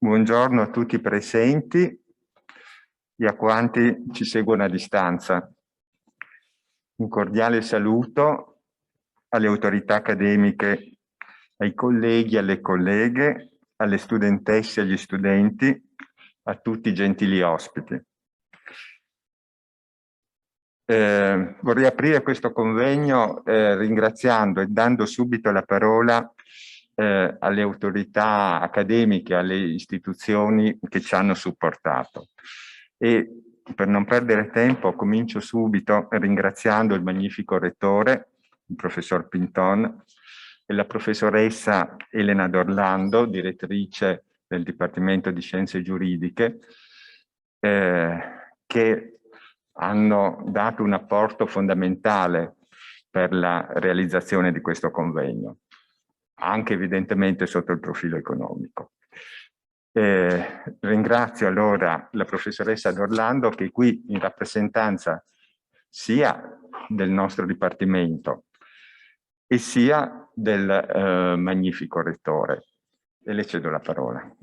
Buongiorno a tutti i presenti e a quanti ci seguono a distanza. Un cordiale saluto alle autorità accademiche, ai colleghi, alle colleghe, alle studentesse e agli studenti, a tutti i gentili ospiti. Vorrei aprire questo convegno ringraziando e dando subito la parola alle autorità accademiche, alle istituzioni che ci hanno supportato. E per non perdere tempo comincio subito ringraziando il magnifico rettore, il professor Pinton, e la professoressa Elena D'Orlando, direttrice del Dipartimento di Scienze Giuridiche, che hanno dato un apporto fondamentale per la realizzazione di questo convegno, anche evidentemente sotto il profilo economico. Ringrazio allora la professoressa D'Orlando, che è qui in rappresentanza sia del nostro Dipartimento e sia del magnifico rettore. E le cedo la parola.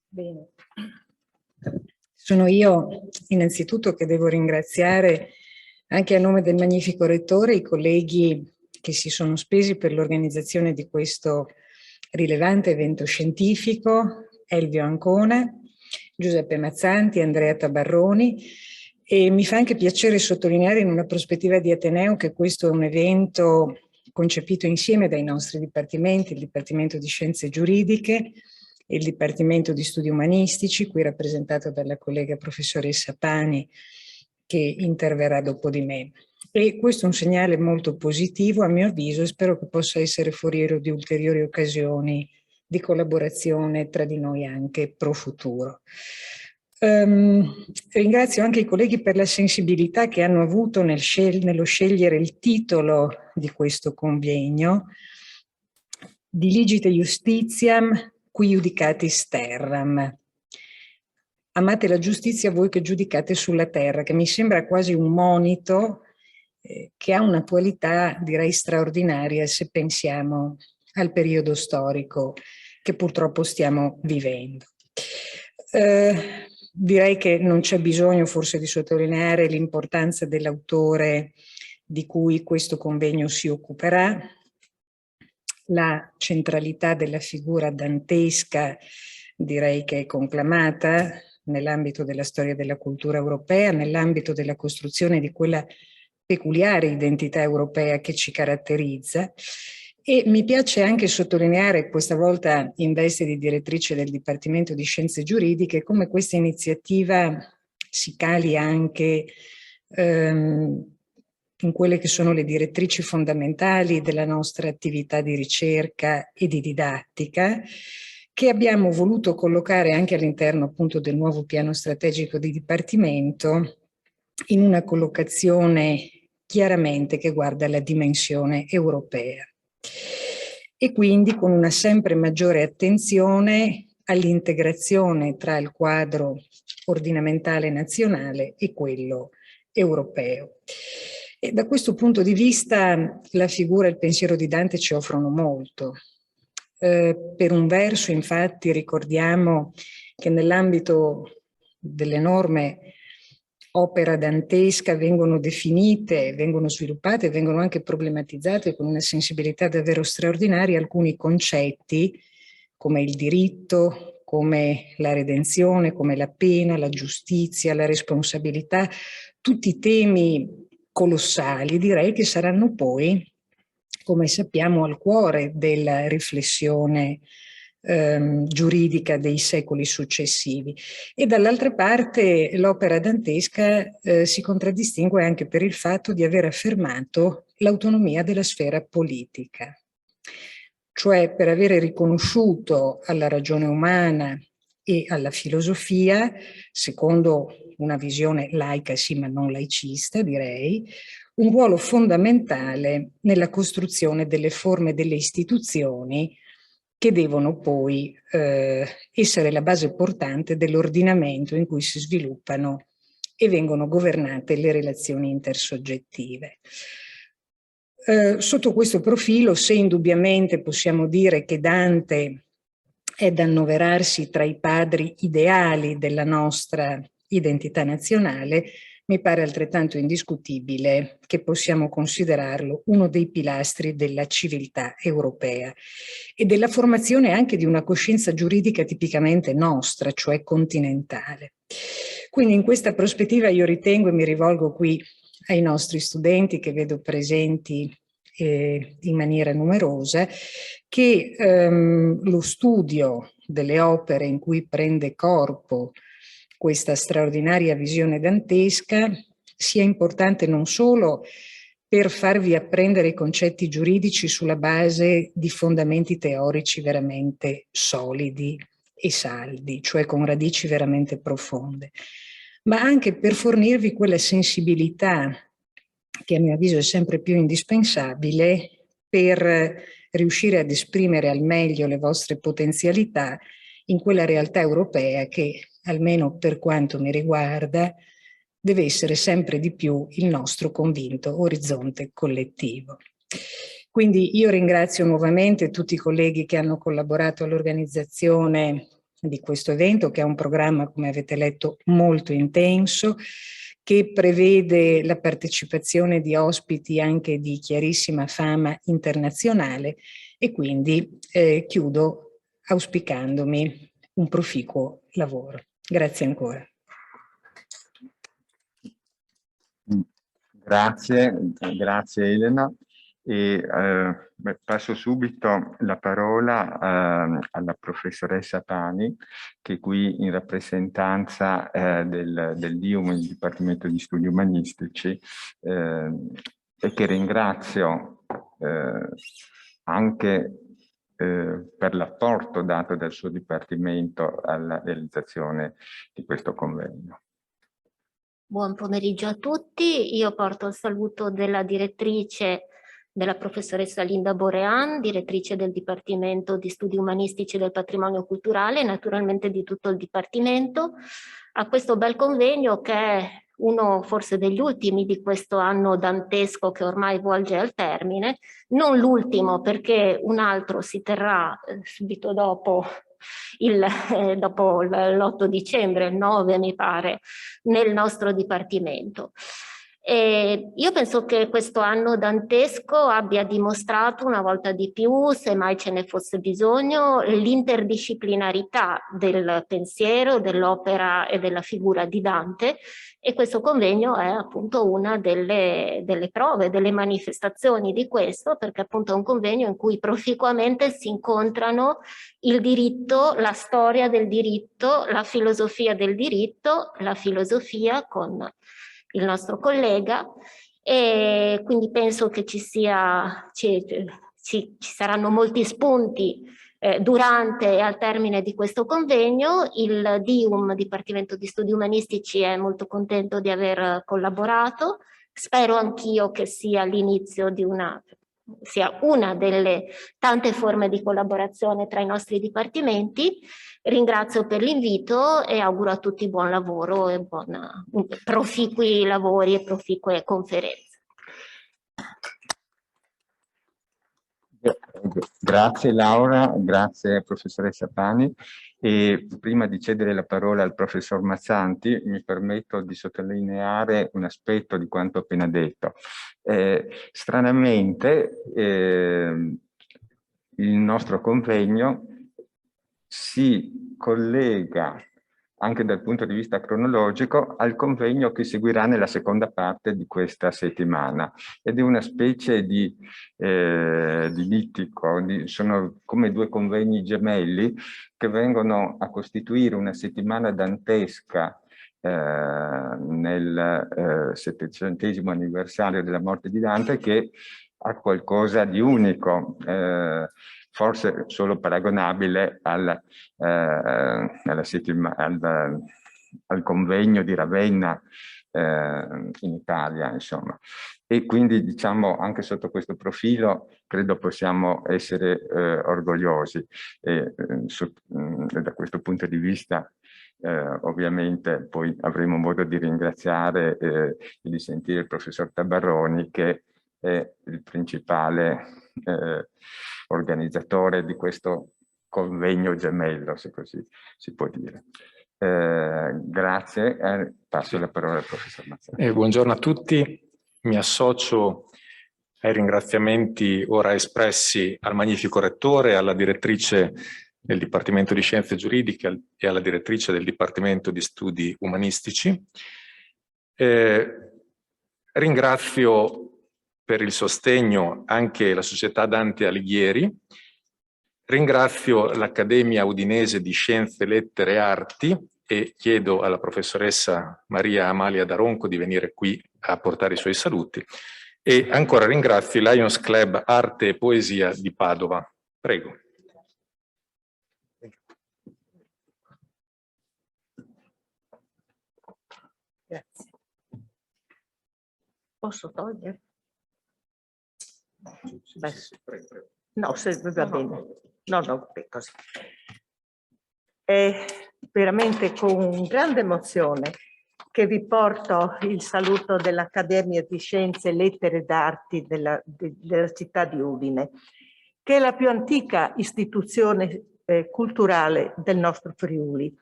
Bene. Sono io innanzitutto che devo ringraziare anche a nome del magnifico rettore i colleghi che si sono spesi per l'organizzazione di questo rilevante evento scientifico, Elvio Ancona, Giuseppe Mazzanti, Andrea Tabarroni, e mi fa anche piacere sottolineare in una prospettiva di Ateneo che questo è un evento concepito insieme dai nostri dipartimenti, il Dipartimento di Scienze Giuridiche, il Dipartimento di Studi Umanistici, qui rappresentato dalla collega professoressa Pani, che interverrà dopo di me. E questo è un segnale molto positivo, a mio avviso, e spero che possa essere foriero di ulteriori occasioni di collaborazione tra di noi anche pro futuro. Ringrazio anche i colleghi per la sensibilità che hanno avuto nello scegliere il titolo di questo convegno, Diligite Justitiam qui iudicatis terram. Amate la giustizia voi che giudicate sulla terra, che mi sembra quasi un monito che ha un'attualità direi straordinaria se pensiamo al periodo storico che purtroppo stiamo vivendo. Direi che non c'è bisogno forse di sottolineare l'importanza dell'autore di cui questo convegno si occuperà, la centralità della figura dantesca direi che è conclamata nell'ambito della storia della cultura europea, nell'ambito della costruzione di quella peculiare identità europea che ci caratterizza. E mi piace anche sottolineare, questa volta in veste di direttrice del Dipartimento di Scienze Giuridiche, come questa iniziativa si cali anche in quelle che sono le direttrici fondamentali della nostra attività di ricerca e di didattica, che abbiamo voluto collocare anche all'interno appunto del nuovo piano strategico di Dipartimento in una collocazione chiaramente che guarda la dimensione europea e quindi con una sempre maggiore attenzione all'integrazione tra il quadro ordinamentale nazionale e quello europeo. E da questo punto di vista la figura e il pensiero di Dante ci offrono molto. Per un verso, infatti, ricordiamo che nell'ambito dell'enorme opera dantesca vengono definite, vengono sviluppate, vengono anche problematizzate con una sensibilità davvero straordinaria alcuni concetti come il diritto, come la redenzione, come la pena, la giustizia, la responsabilità, tutti temi colossali, direi che saranno poi, come sappiamo, al cuore della riflessione giuridica dei secoli successivi. E dall'altra parte l'opera dantesca si contraddistingue anche per il fatto di aver affermato l'autonomia della sfera politica, cioè per avere riconosciuto alla ragione umana e alla filosofia, secondo una visione laica sì ma non laicista direi, un ruolo fondamentale nella costruzione delle forme delle istituzioni che devono poi essere la base portante dell'ordinamento in cui si sviluppano e vengono governate le relazioni intersoggettive. Sotto questo profilo, se indubbiamente possiamo dire che Dante è da annoverarsi tra i padri ideali della nostra identità nazionale, mi pare altrettanto indiscutibile che possiamo considerarlo uno dei pilastri della civiltà europea e della formazione anche di una coscienza giuridica tipicamente nostra, cioè continentale. Quindi in questa prospettiva io ritengo, e mi rivolgo qui ai nostri studenti che vedo presenti in maniera numerosa, che lo studio delle opere in cui prende corpo questa straordinaria visione dantesca sia importante non solo per farvi apprendere i concetti giuridici sulla base di fondamenti teorici veramente solidi e saldi, cioè con radici veramente profonde, ma anche per fornirvi quella sensibilità che a mio avviso è sempre più indispensabile per riuscire ad esprimere al meglio le vostre potenzialità in quella realtà europea che, almeno per quanto mi riguarda, deve essere sempre di più il nostro convinto orizzonte collettivo. Quindi io ringrazio nuovamente tutti i colleghi che hanno collaborato all'organizzazione di questo evento, che è un programma, come avete letto, molto intenso, che prevede la partecipazione di ospiti anche di chiarissima fama internazionale, e quindi chiudo auspicandomi un proficuo lavoro. Grazie ancora. Grazie Elena. E passo subito la parola alla professoressa Pani, che è qui in rappresentanza del DIUM, il Dipartimento di Studi Umanistici, e che ringrazio anche per l'apporto dato dal suo Dipartimento alla realizzazione di questo convegno. Buon pomeriggio a tutti, io porto il saluto della direttrice, della professoressa Linda Borean, direttrice del Dipartimento di Studi Umanistici del Patrimonio Culturale e naturalmente di tutto il Dipartimento, a questo bel convegno che è uno forse degli ultimi di questo anno dantesco che ormai volge al termine, non l'ultimo perché un altro si terrà subito dopo l'8 dicembre, il 9 mi pare, nel nostro Dipartimento. E io penso che questo anno dantesco abbia dimostrato una volta di più, se mai ce ne fosse bisogno, l'interdisciplinarità del pensiero, dell'opera e della figura di Dante, e questo convegno è appunto una delle prove, delle manifestazioni di questo, perché appunto è un convegno in cui proficuamente si incontrano il diritto, la storia del diritto, la filosofia del diritto, la filosofia con il nostro collega, e quindi penso che ci saranno molti spunti durante e al termine di questo convegno. Il DIUM, Dipartimento di Studi Umanistici, è molto contento di aver collaborato. Spero anch'io che sia l'inizio di sia una delle tante forme di collaborazione tra i nostri dipartimenti. Ringrazio per l'invito e auguro a tutti buon lavoro e proficui lavori e proficue conferenze. Grazie Laura, grazie professoressa Pani. E prima di cedere la parola al professor Mazzanti, mi permetto di sottolineare un aspetto di quanto appena detto. Stranamente, il nostro convegno si collega anche dal punto di vista cronologico al convegno che seguirà nella seconda parte di questa settimana, ed è una specie di dittico, sono come due convegni gemelli che vengono a costituire una settimana dantesca nel 700° anniversario della morte di Dante, che ha qualcosa di unico, forse solo paragonabile al convegno di Ravenna in Italia, insomma. E quindi, diciamo, anche sotto questo profilo credo possiamo essere orgogliosi, e da questo punto di vista ovviamente poi avremo modo di ringraziare e di sentire il professor Tabarroni, che è il principale organizzatore di questo convegno gemello, se così si può dire. Grazie, passo la parola al professor Mazzarri. Buongiorno a tutti, mi associo ai ringraziamenti ora espressi al magnifico rettore, alla direttrice del Dipartimento di Scienze Giuridiche e alla direttrice del Dipartimento di Studi Umanistici. Ringrazio per il sostegno anche la Società Dante Alighieri, ringrazio l'Accademia Udinese di Scienze, Lettere e Arti e chiedo alla professoressa Maria Amalia Daronco di venire qui a portare i suoi saluti. E ancora ringrazio il Lions Club Arte e Poesia di Padova. Prego. Grazie. Posso togliere? Beh, no, se va bene. No, così. È veramente con grande emozione che vi porto il saluto dell'Accademia di Scienze, Lettere ed Arti della città di Udine, che è la più antica istituzione culturale del nostro Friuli.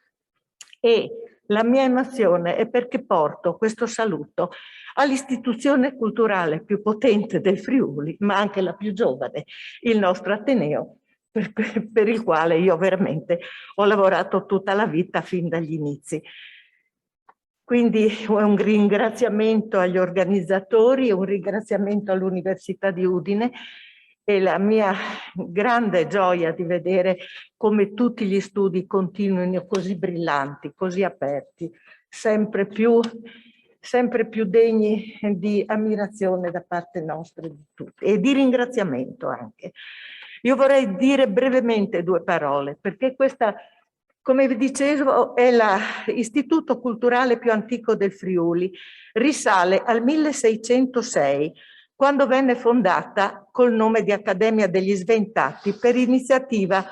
E la mia emozione è perché porto questo saluto all'istituzione culturale più potente del Friuli, ma anche la più giovane, il nostro Ateneo, per il quale io veramente ho lavorato tutta la vita fin dagli inizi. Quindi un ringraziamento agli organizzatori, un ringraziamento all'Università di Udine e la mia grande gioia di vedere come tutti gli studi continuino così brillanti, così aperti, sempre più degni di ammirazione da parte nostra di tutti e di ringraziamento anche. Io vorrei dire brevemente due parole, perché questa, come vi dicevo, è l'istituto culturale più antico del Friuli, risale al 1606, quando venne fondata col nome di Accademia degli Sventati per iniziativa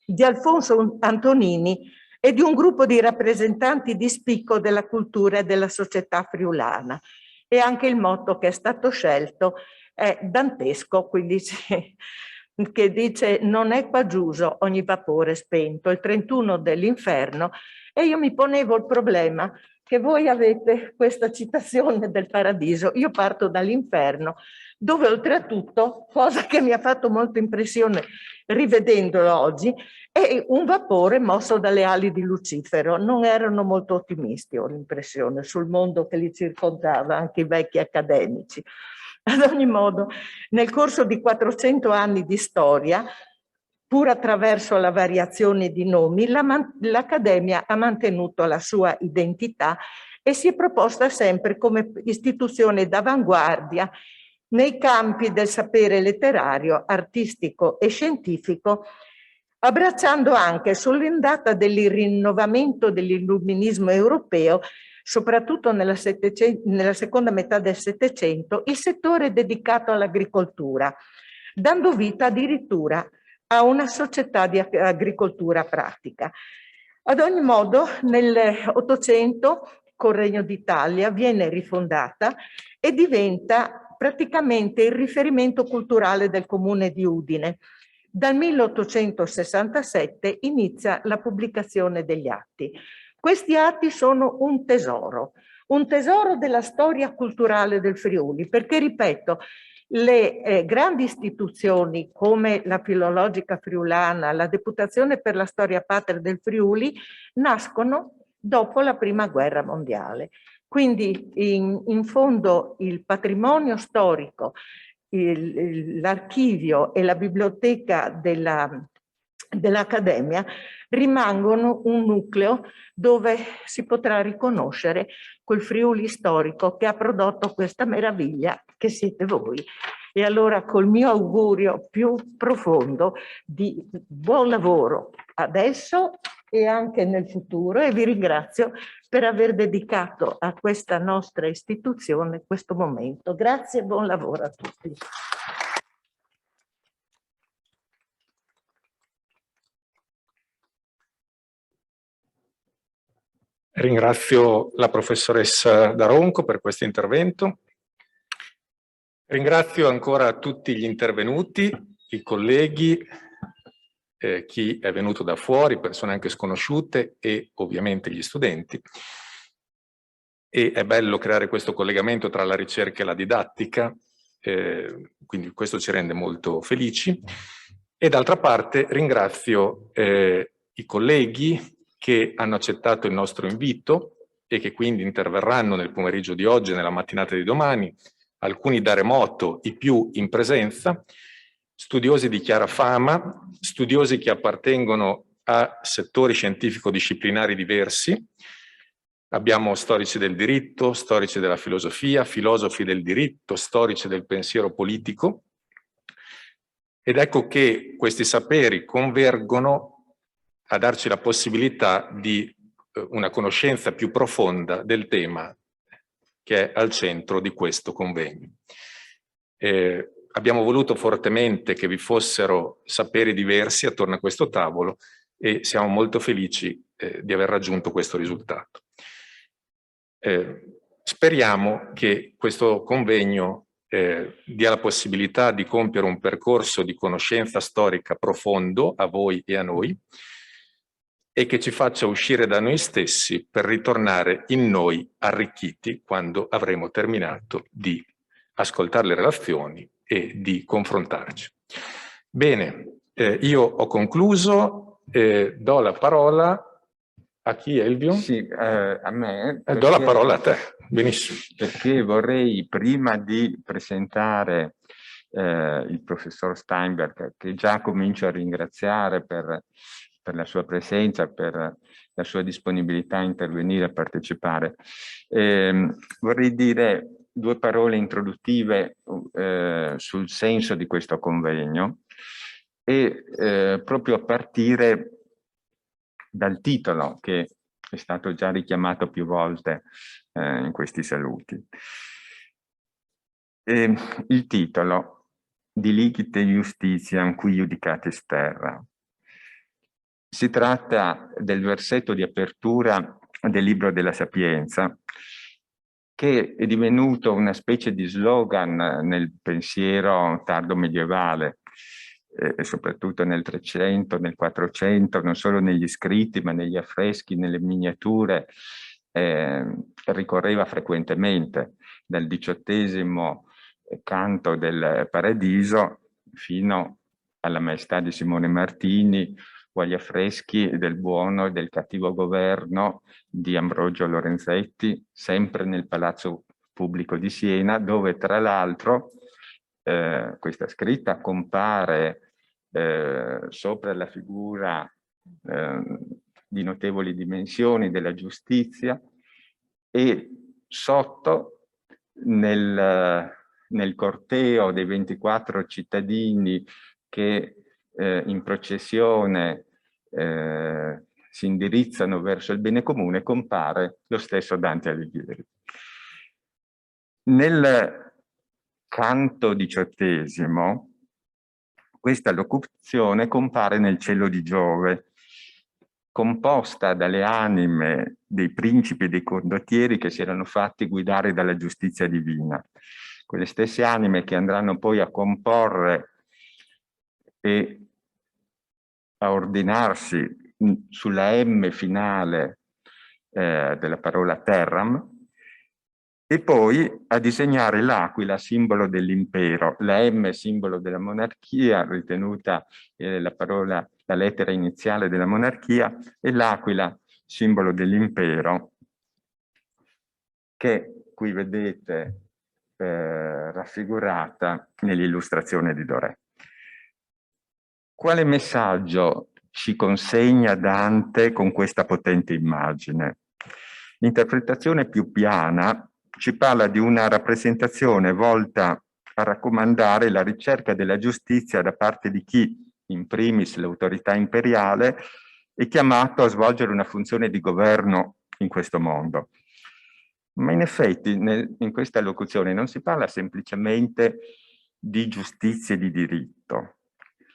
di Alfonso Antonini e di un gruppo di rappresentanti di spicco della cultura e della società friulana. E anche il motto che è stato scelto è dantesco, quindi che dice non è qua giuso ogni vapore spento, il 31 dell'inferno, e io mi ponevo il problema che voi avete questa citazione del paradiso, io parto dall'inferno, dove oltretutto, cosa che mi ha fatto molta impressione rivedendolo oggi, è un vapore mosso dalle ali di Lucifero. Non erano molto ottimisti, ho l'impressione, sul mondo che li circondava, anche i vecchi accademici. Ad ogni modo, nel corso di 400 anni di storia, pur attraverso la variazione di nomi, l'Accademia ha mantenuto la sua identità e si è proposta sempre come istituzione d'avanguardia nei campi del sapere letterario, artistico e scientifico, abbracciando anche sull'ondata del rinnovamento dell'illuminismo europeo, soprattutto nella seconda metà del Settecento, il settore dedicato all'agricoltura, dando vita addirittura a una società di agricoltura pratica. Ad ogni modo, nell'800, col Regno d'Italia, viene rifondata e diventa praticamente il riferimento culturale del comune di Udine. Dal 1867 inizia la pubblicazione degli atti. Questi atti sono un tesoro della storia culturale del Friuli, perché, ripeto, le grandi istituzioni come la Filologica Friulana, la Deputazione per la Storia Patria del Friuli, nascono dopo la Prima Guerra Mondiale. Quindi in fondo il patrimonio storico, l'archivio e la biblioteca dell'Accademia rimangono un nucleo dove si potrà riconoscere quel Friuli storico che ha prodotto questa meraviglia che siete voi. E allora col mio augurio più profondo di buon lavoro adesso e anche nel futuro, e vi ringrazio per aver dedicato a questa nostra istituzione questo momento. Grazie e buon lavoro a tutti. Ringrazio la professoressa Daronco per questo intervento. Ringrazio ancora tutti gli intervenuti, i colleghi, chi è venuto da fuori, persone anche sconosciute e ovviamente gli studenti. E è bello creare questo collegamento tra la ricerca e la didattica, quindi questo ci rende molto felici. E d'altra parte ringrazio i colleghi che hanno accettato il nostro invito e che quindi interverranno nel pomeriggio di oggi e nella mattinata di domani, alcuni da remoto, i più in presenza, studiosi di chiara fama, studiosi che appartengono a settori scientifico-disciplinari diversi. Abbiamo storici del diritto, storici della filosofia, filosofi del diritto, storici del pensiero politico. Ed ecco che questi saperi convergono a darci la possibilità di una conoscenza più profonda del tema che è al centro di questo convegno. Abbiamo voluto fortemente che vi fossero saperi diversi attorno a questo tavolo e siamo molto felici di aver raggiunto questo risultato. Speriamo che questo convegno dia la possibilità di compiere un percorso di conoscenza storica profondo a voi e a noi e che ci faccia uscire da noi stessi per ritornare in noi arricchiti quando avremo terminato di ascoltare le relazioni e di confrontarci. Bene, io ho concluso, do la parola a chi, Elvio? Sì, a me. Do la parola a te, benissimo. Perché vorrei, prima di presentare il professor Steinberg, che già comincio a ringraziare per la sua presenza, per la sua disponibilità a intervenire, a partecipare, vorrei dire 2 parole introduttive sul senso di questo convegno e proprio a partire dal titolo che è stato già richiamato più volte in questi saluti. Il titolo Diligite Justitiam qui Judicatis Terra. Si tratta del versetto di apertura del Libro della Sapienza, che è divenuto una specie di slogan nel pensiero tardo medievale, e soprattutto nel 300, nel 400, non solo negli scritti, ma negli affreschi, nelle miniature, ricorreva frequentemente, dal 18° canto del Paradiso fino alla Maestà di Simone Martini o agli affreschi del Buono e del Cattivo Governo di Ambrogio Lorenzetti, sempre nel Palazzo Pubblico di Siena, dove tra l'altro questa scritta compare sopra la figura di notevoli dimensioni della giustizia e sotto nel corteo dei 24 cittadini che in processione si indirizzano verso il bene comune, compare lo stesso Dante Alighieri. Nel canto 18° questa locuzione compare nel cielo di Giove, composta dalle anime dei principi e dei condottieri che si erano fatti guidare dalla giustizia divina. Quelle stesse anime che andranno poi a comporre e a ordinarsi sulla M finale della parola terram, e poi a disegnare l'aquila, simbolo dell'impero, la M simbolo della monarchia, ritenuta la lettera iniziale della monarchia, e l'aquila, simbolo dell'impero, che qui vedete raffigurata nell'illustrazione di Doré. Quale messaggio ci consegna Dante con questa potente immagine? L'interpretazione più piana ci parla di una rappresentazione volta a raccomandare la ricerca della giustizia da parte di chi, in primis l'autorità imperiale, è chiamato a svolgere una funzione di governo in questo mondo. Ma in effetti in questa locuzione non si parla semplicemente di giustizia e di diritto,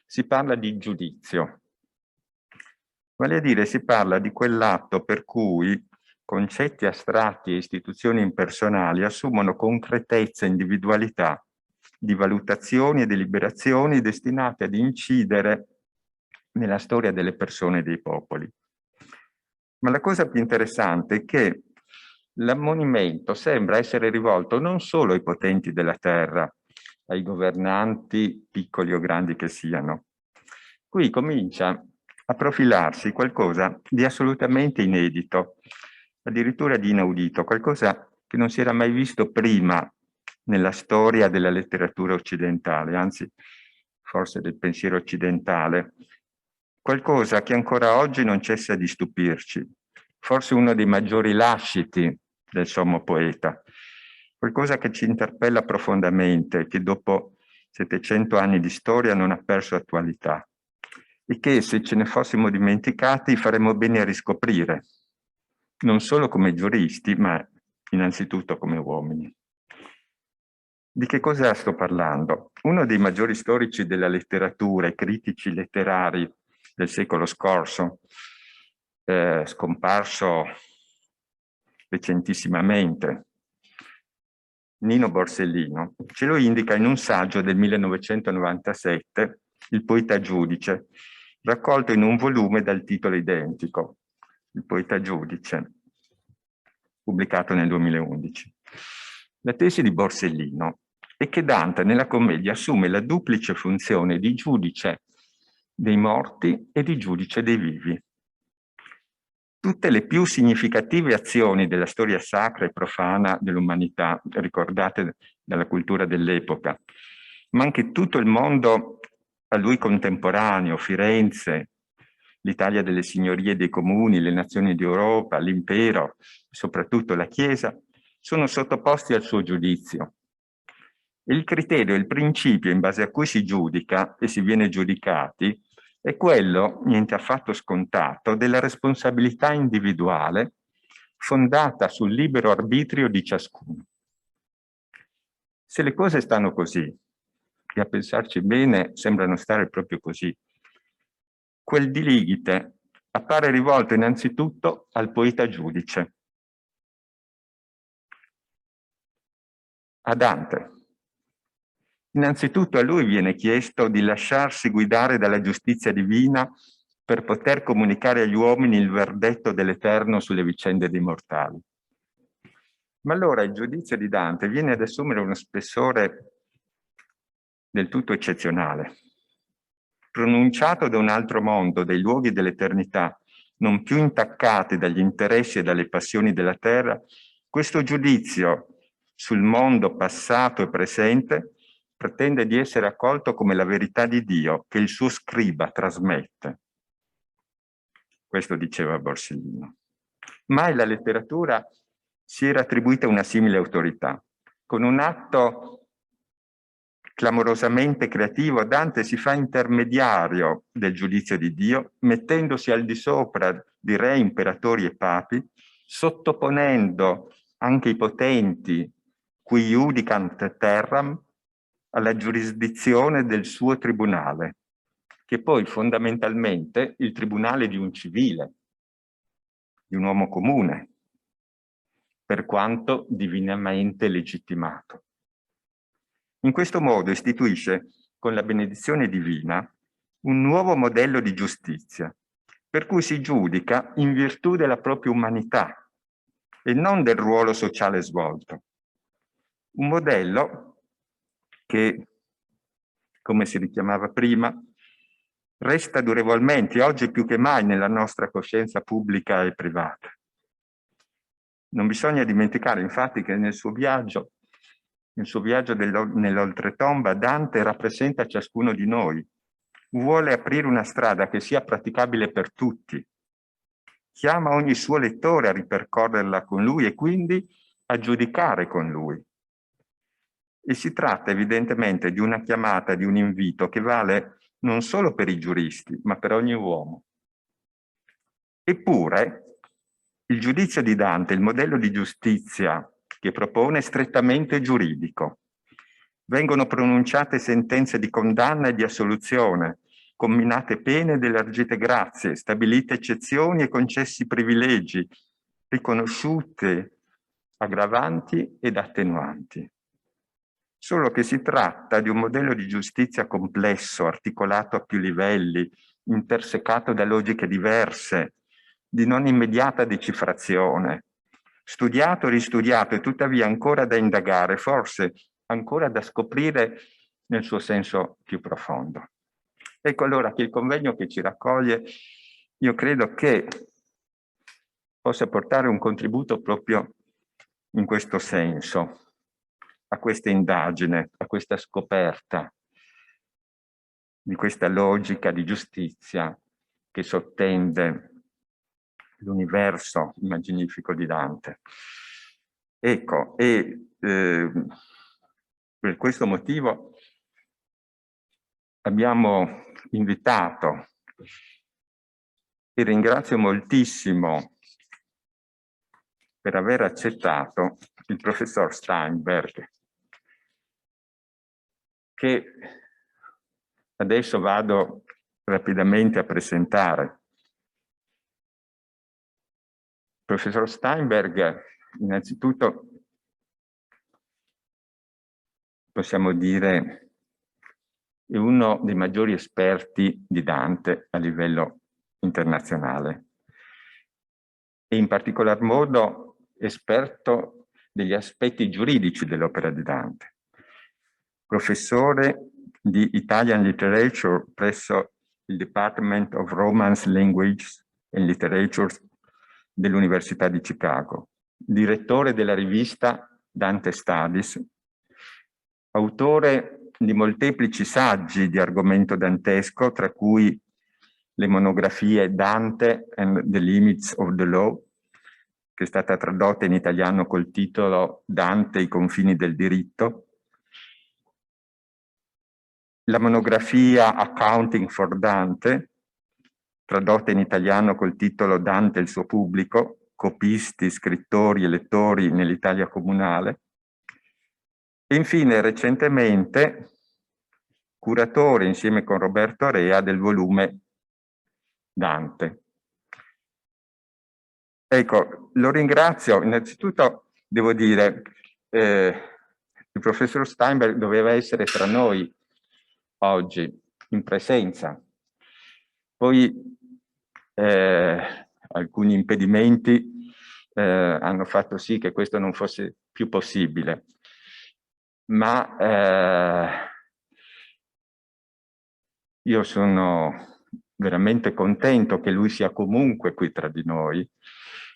si parla di giudizio. Vale a dire, si parla di quell'atto per cui concetti astratti e istituzioni impersonali assumono concretezza e individualità di valutazioni e deliberazioni destinate ad incidere nella storia delle persone e dei popoli. Ma la cosa più interessante è che l'ammonimento sembra essere rivolto non solo ai potenti della terra, ai governanti, piccoli o grandi che siano. Qui comincia a profilarsi qualcosa di assolutamente inedito, addirittura di inaudito, qualcosa che non si era mai visto prima nella storia della letteratura occidentale, anzi forse del pensiero occidentale, qualcosa che ancora oggi non cessa di stupirci, forse uno dei maggiori lasciti del sommo poeta, qualcosa che ci interpella profondamente, che dopo 700 anni di storia non ha perso attualità e che, se ce ne fossimo dimenticati, faremmo bene a riscoprire, non solo come giuristi, ma innanzitutto come uomini. Di che cosa sto parlando? Uno dei maggiori storici della letteratura e critici letterari del secolo scorso, scomparso recentissimamente, Nino Borsellino, ce lo indica in un saggio del 1997, Il poeta giudice, raccolto in un volume dal titolo identico, Il poeta giudice, pubblicato nel 2011. La tesi di Borsellino è che Dante nella commedia assume la duplice funzione di giudice dei morti e di giudice dei vivi. Tutte le più significative azioni della storia sacra e profana dell'umanità, ricordate dalla cultura dell'epoca, ma anche tutto il mondo a lui contemporaneo, Firenze, l'Italia delle signorie e dei comuni, le nazioni d'Europa, l'impero, soprattutto la Chiesa, sono sottoposti al suo giudizio. Il criterio, il principio in base a cui si giudica e si viene giudicati è quello, niente affatto scontato, della responsabilità individuale fondata sul libero arbitrio di ciascuno. Se le cose stanno così, e a pensarci bene sembrano stare proprio così, quel diligite appare rivolto innanzitutto al poeta giudice, a Dante. Innanzitutto a lui viene chiesto di lasciarsi guidare dalla giustizia divina per poter comunicare agli uomini il verdetto dell'Eterno sulle vicende dei mortali. Ma allora il giudizio di Dante viene ad assumere uno spessore del tutto eccezionale. Pronunciato da un altro mondo, dai luoghi dell'eternità, non più intaccati dagli interessi e dalle passioni della terra, questo giudizio sul mondo passato e presente pretende di essere accolto come la verità di Dio che il suo scriba trasmette. Questo diceva Borsellino. Mai la letteratura si era attribuita una simile autorità. Con un atto clamorosamente creativo, Dante si fa intermediario del giudizio di Dio, mettendosi al di sopra di re, imperatori e papi, sottoponendo anche i potenti qui iudicant terram alla giurisdizione del suo tribunale, che poi fondamentalmente il tribunale di un civile, di un uomo comune, per quanto divinamente legittimato. In questo modo istituisce, con la benedizione divina, un nuovo modello di giustizia, per cui si giudica in virtù della propria umanità e non del ruolo sociale svolto. Un modello che, come si richiamava prima, resta durevolmente, oggi più che mai, nella nostra coscienza pubblica e privata. Non bisogna dimenticare, infatti, che nel suo viaggio nell'oltretomba, Dante rappresenta ciascuno di noi. Vuole aprire una strada che sia praticabile per tutti. Chiama ogni suo lettore a ripercorrerla con lui e quindi a giudicare con lui. E si tratta evidentemente di una chiamata, di un invito che vale non solo per i giuristi, ma per ogni uomo. Eppure, il giudizio di Dante, il modello di giustizia che propone, è strettamente giuridico. Vengono pronunciate sentenze di condanna e di assoluzione, comminate pene ed elargite grazie, stabilite eccezioni e concessi privilegi, riconosciute aggravanti ed attenuanti. solo che si tratta di un modello di giustizia complesso, articolato a più livelli, intersecato da logiche diverse, di non immediata decifrazione, studiato e ristudiato e tuttavia ancora da indagare, forse ancora da scoprire nel suo senso più profondo. Ecco allora che il convegno che ci raccoglie, io credo che possa portare un contributo proprio in questo senso, a questa indagine, a questa scoperta di questa logica di giustizia che sottende l'universo immaginifico di Dante. Ecco, e per questo motivo abbiamo invitato, e ringrazio moltissimo per aver accettato, il professor Steinberg, che adesso vado rapidamente a presentare. Il professor Steinberg, innanzitutto, possiamo dire, è uno dei maggiori esperti di Dante a livello internazionale e in particolar modo esperto degli aspetti giuridici dell'opera di Dante. Professore di Italian Literature presso il Department of Romance Languages and Literature dell'Università di Chicago, direttore della rivista Dante Studies, autore di molteplici saggi di argomento dantesco, tra cui le monografie Dante and the Limits of the Law, che è stata tradotta in italiano col titolo Dante, i confini del diritto, la monografia Accounting for Dante, tradotta in italiano col titolo Dante e il suo pubblico, copisti, scrittori e lettori nell'Italia comunale, e infine recentemente curatore insieme con Roberto Area del volume Dante. Ecco, lo ringrazio. Innanzitutto devo dire, il professor Steinberg doveva essere tra noi oggi, in presenza. Poi alcuni impedimenti hanno fatto sì che questo non fosse più possibile. Ma io sono veramente contento che lui sia comunque qui tra di noi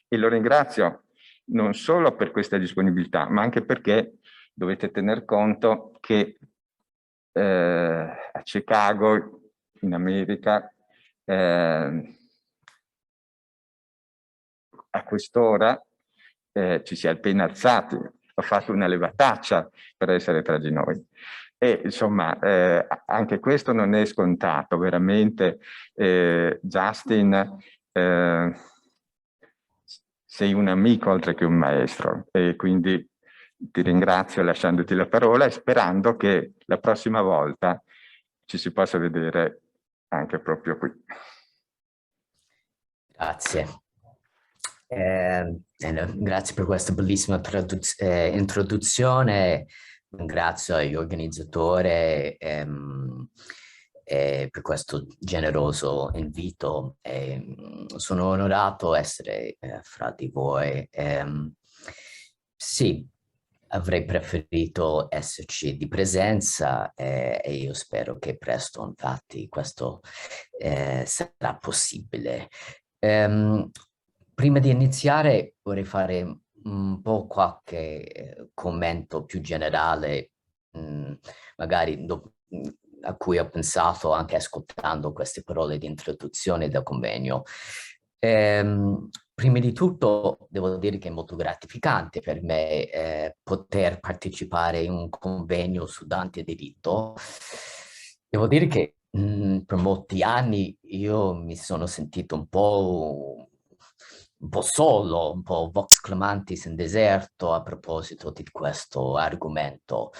e lo ringrazio non solo per questa disponibilità, ma anche perché dovete tener conto che a Chicago, in America, a quest'ora ci si è appena alzati, ho fatto una levataccia per essere tra di noi. E insomma, anche questo non è scontato, veramente. Justin, sei un amico oltre che un maestro, e quindi ti ringrazio lasciandoti la parola e sperando che la prossima volta ci si possa vedere anche proprio qui. Grazie. Grazie per questa bellissima introduzione. Ringrazio gli organizzatori per questo generoso invito. Sono onorato di essere fra di voi. Sì, avrei preferito esserci di presenza e io spero che presto, infatti, questo sarà possibile. Prima di iniziare vorrei fare un po' qualche commento più generale, magari a cui ho pensato anche ascoltando queste parole di introduzione del convegno. Prima di tutto devo dire che è molto gratificante per me poter partecipare in un convegno su Dante e diritto. Devo dire che per molti anni io mi sono sentito un po' solo, un po' vox clamantis in deserto a proposito di questo argomento.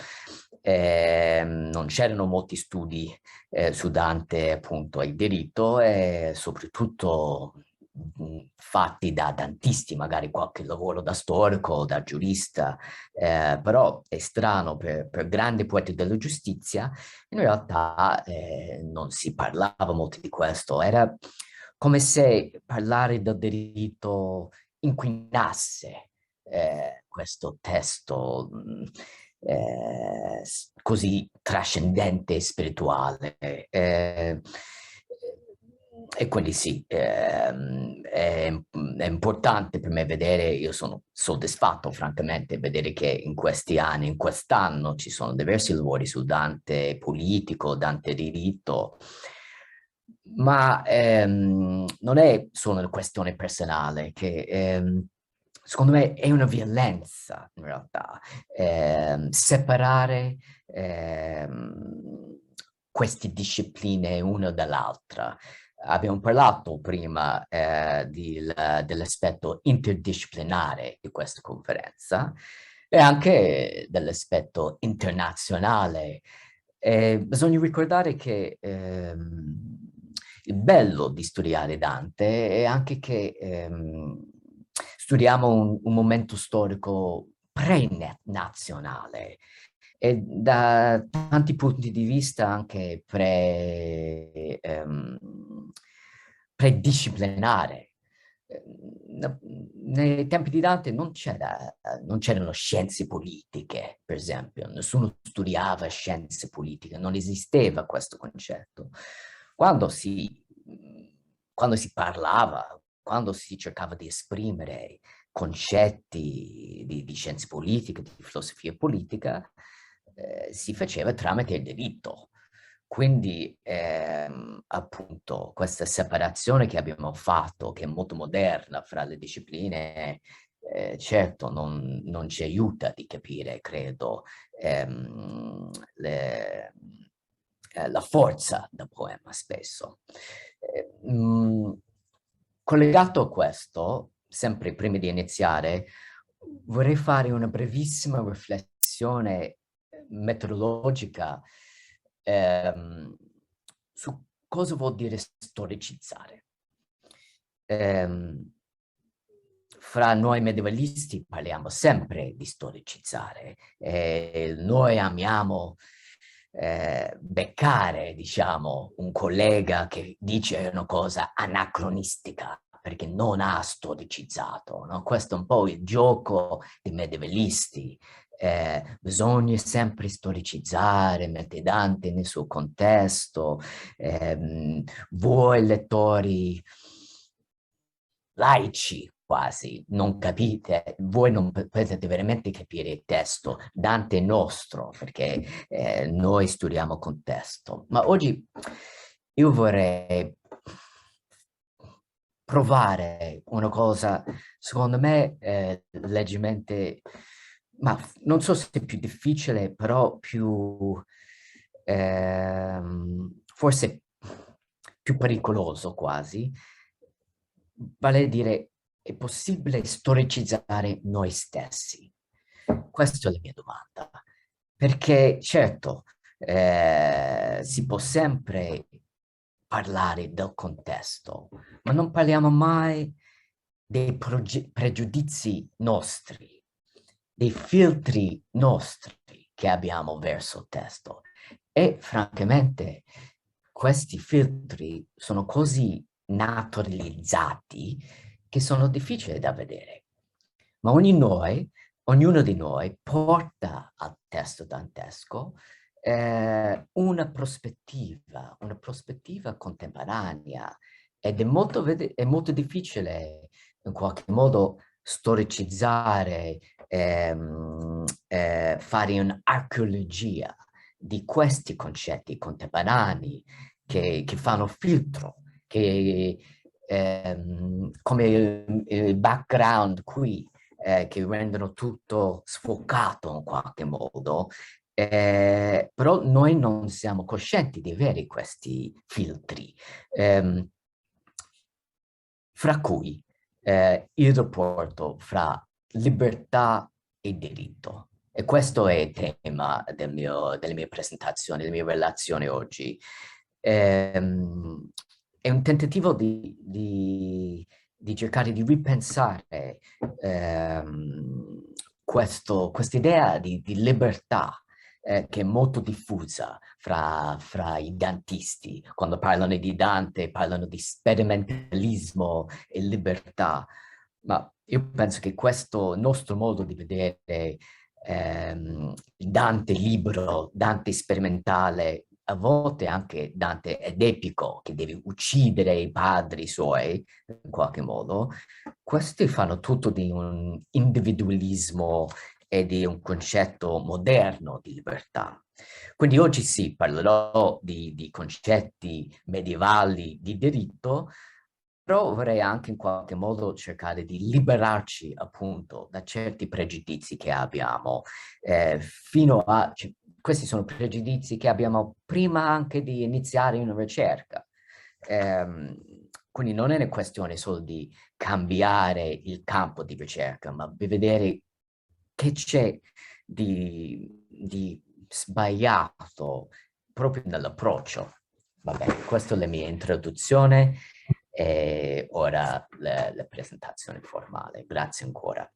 Non c'erano molti studi su Dante appunto e il diritto e soprattutto fatti da dantisti, magari qualche lavoro da storico, da giurista, però è strano per grandi poeti della giustizia, in realtà non si parlava molto di questo, era come se parlare del diritto inquinasse questo testo così trascendente e spirituale. E quindi sì, è importante per me vedere, io sono soddisfatto francamente, vedere che in questi anni, in quest'anno ci sono diversi lavori su Dante politico, Dante diritto, ma non è solo una questione personale, che secondo me è una violenza in realtà, separare queste discipline una dall'altra. Abbiamo parlato prima dell'aspetto interdisciplinare di questa conferenza e anche dell'aspetto internazionale. Bisogna ricordare che il bello di studiare Dante è anche che studiamo un momento storico pre-nazionale e da tanti punti di vista anche predisciplinare. Nei tempi di Dante non c'erano scienze politiche, per esempio, nessuno studiava scienze politiche, non esisteva questo concetto. Quando si parlava, quando si cercava di esprimere concetti di scienze politiche, di filosofia politica, si faceva tramite il diritto. Quindi appunto questa separazione che abbiamo fatto, che è molto moderna fra le discipline, certo non ci aiuta di capire, credo, la forza del poema spesso. Collegato a questo, sempre prima di iniziare, vorrei fare una brevissima riflessione metodologica su cosa vuol dire storicizzare. Fra noi medievalisti parliamo sempre di storicizzare. Noi amiamo beccare, diciamo, un collega che dice una cosa anacronistica perché non ha storicizzato, no? Questo è un po' il gioco dei medievalisti. Bisogna sempre storicizzare, mettere Dante nel suo contesto. Voi lettori laici quasi non capite, voi non potete veramente capire il testo. Dante è nostro perché noi studiamo contesto. Ma oggi io vorrei provare una cosa, secondo me, leggermente, ma non so se è più difficile, però più, forse più pericoloso quasi, vale a dire, è possibile storicizzare noi stessi? Questa è la mia domanda. Perché certo, si può sempre parlare del contesto, ma non parliamo mai dei pregiudizi nostri, dei filtri nostri che abbiamo verso il testo. E francamente questi filtri sono così naturalizzati che sono difficili da vedere. Ma ognuno di noi porta al testo dantesco una prospettiva contemporanea ed è molto difficile in qualche modo storicizzare, fare un'archeologia di questi concetti contemporanei che fanno filtro, che come il background qui, che rendono tutto sfocato in qualche modo, però noi non siamo coscienti di avere questi filtri, fra cui il rapporto fra libertà e diritto. E questo è il tema della mia presentazione, della mia relazione oggi. È un tentativo di di cercare di ripensare quest'idea di libertà che è molto diffusa fra i dantisti. Quando parlano di Dante parlano di sperimentalismo e libertà, ma io penso che questo nostro modo di vedere Dante libero, Dante sperimentale, a volte anche Dante ed epico, che deve uccidere i padri suoi, in qualche modo, questi fanno tutto di un individualismo e di un concetto moderno di libertà. Quindi oggi sì, parlerò di concetti medievali di diritto, però vorrei anche in qualche modo cercare di liberarci appunto da certi pregiudizi che abbiamo, questi sono pregiudizi che abbiamo prima anche di iniziare una ricerca. Quindi non è una questione solo di cambiare il campo di ricerca, ma di vedere che c'è di sbagliato proprio nell'approccio. Va bene, questa è la mia introduzione e ora la presentazione formale. Grazie ancora.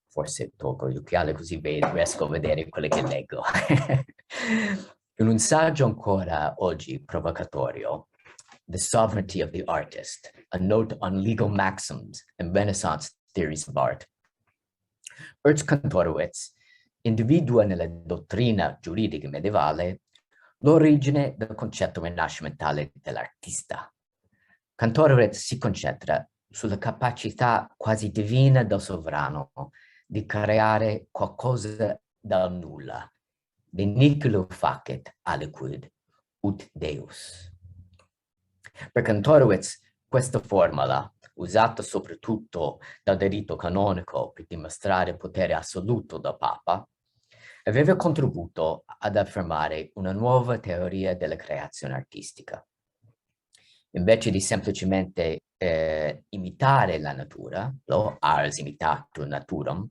Forse tolgo gli occhiali così riesco a vedere quello che leggo. In un saggio ancora oggi provocatorio, The Sovereignty of the Artist, a note on legal maxims and Renaissance theories of art, Ernst Kantorowicz individua nella dottrina giuridica medievale l'origine del concetto rinascimentale dell'artista. Kantorowicz si concentra sulla capacità quasi divina del sovrano di creare qualcosa dal nulla, de nihilo facet aliquid ut Deus. Per Kantorowicz questa formula, usata soprattutto dal diritto canonico per dimostrare potere assoluto del Papa, aveva contribuito ad affermare una nuova teoria della creazione artistica. Invece di semplicemente imitare la natura, lo ars imitatur naturam,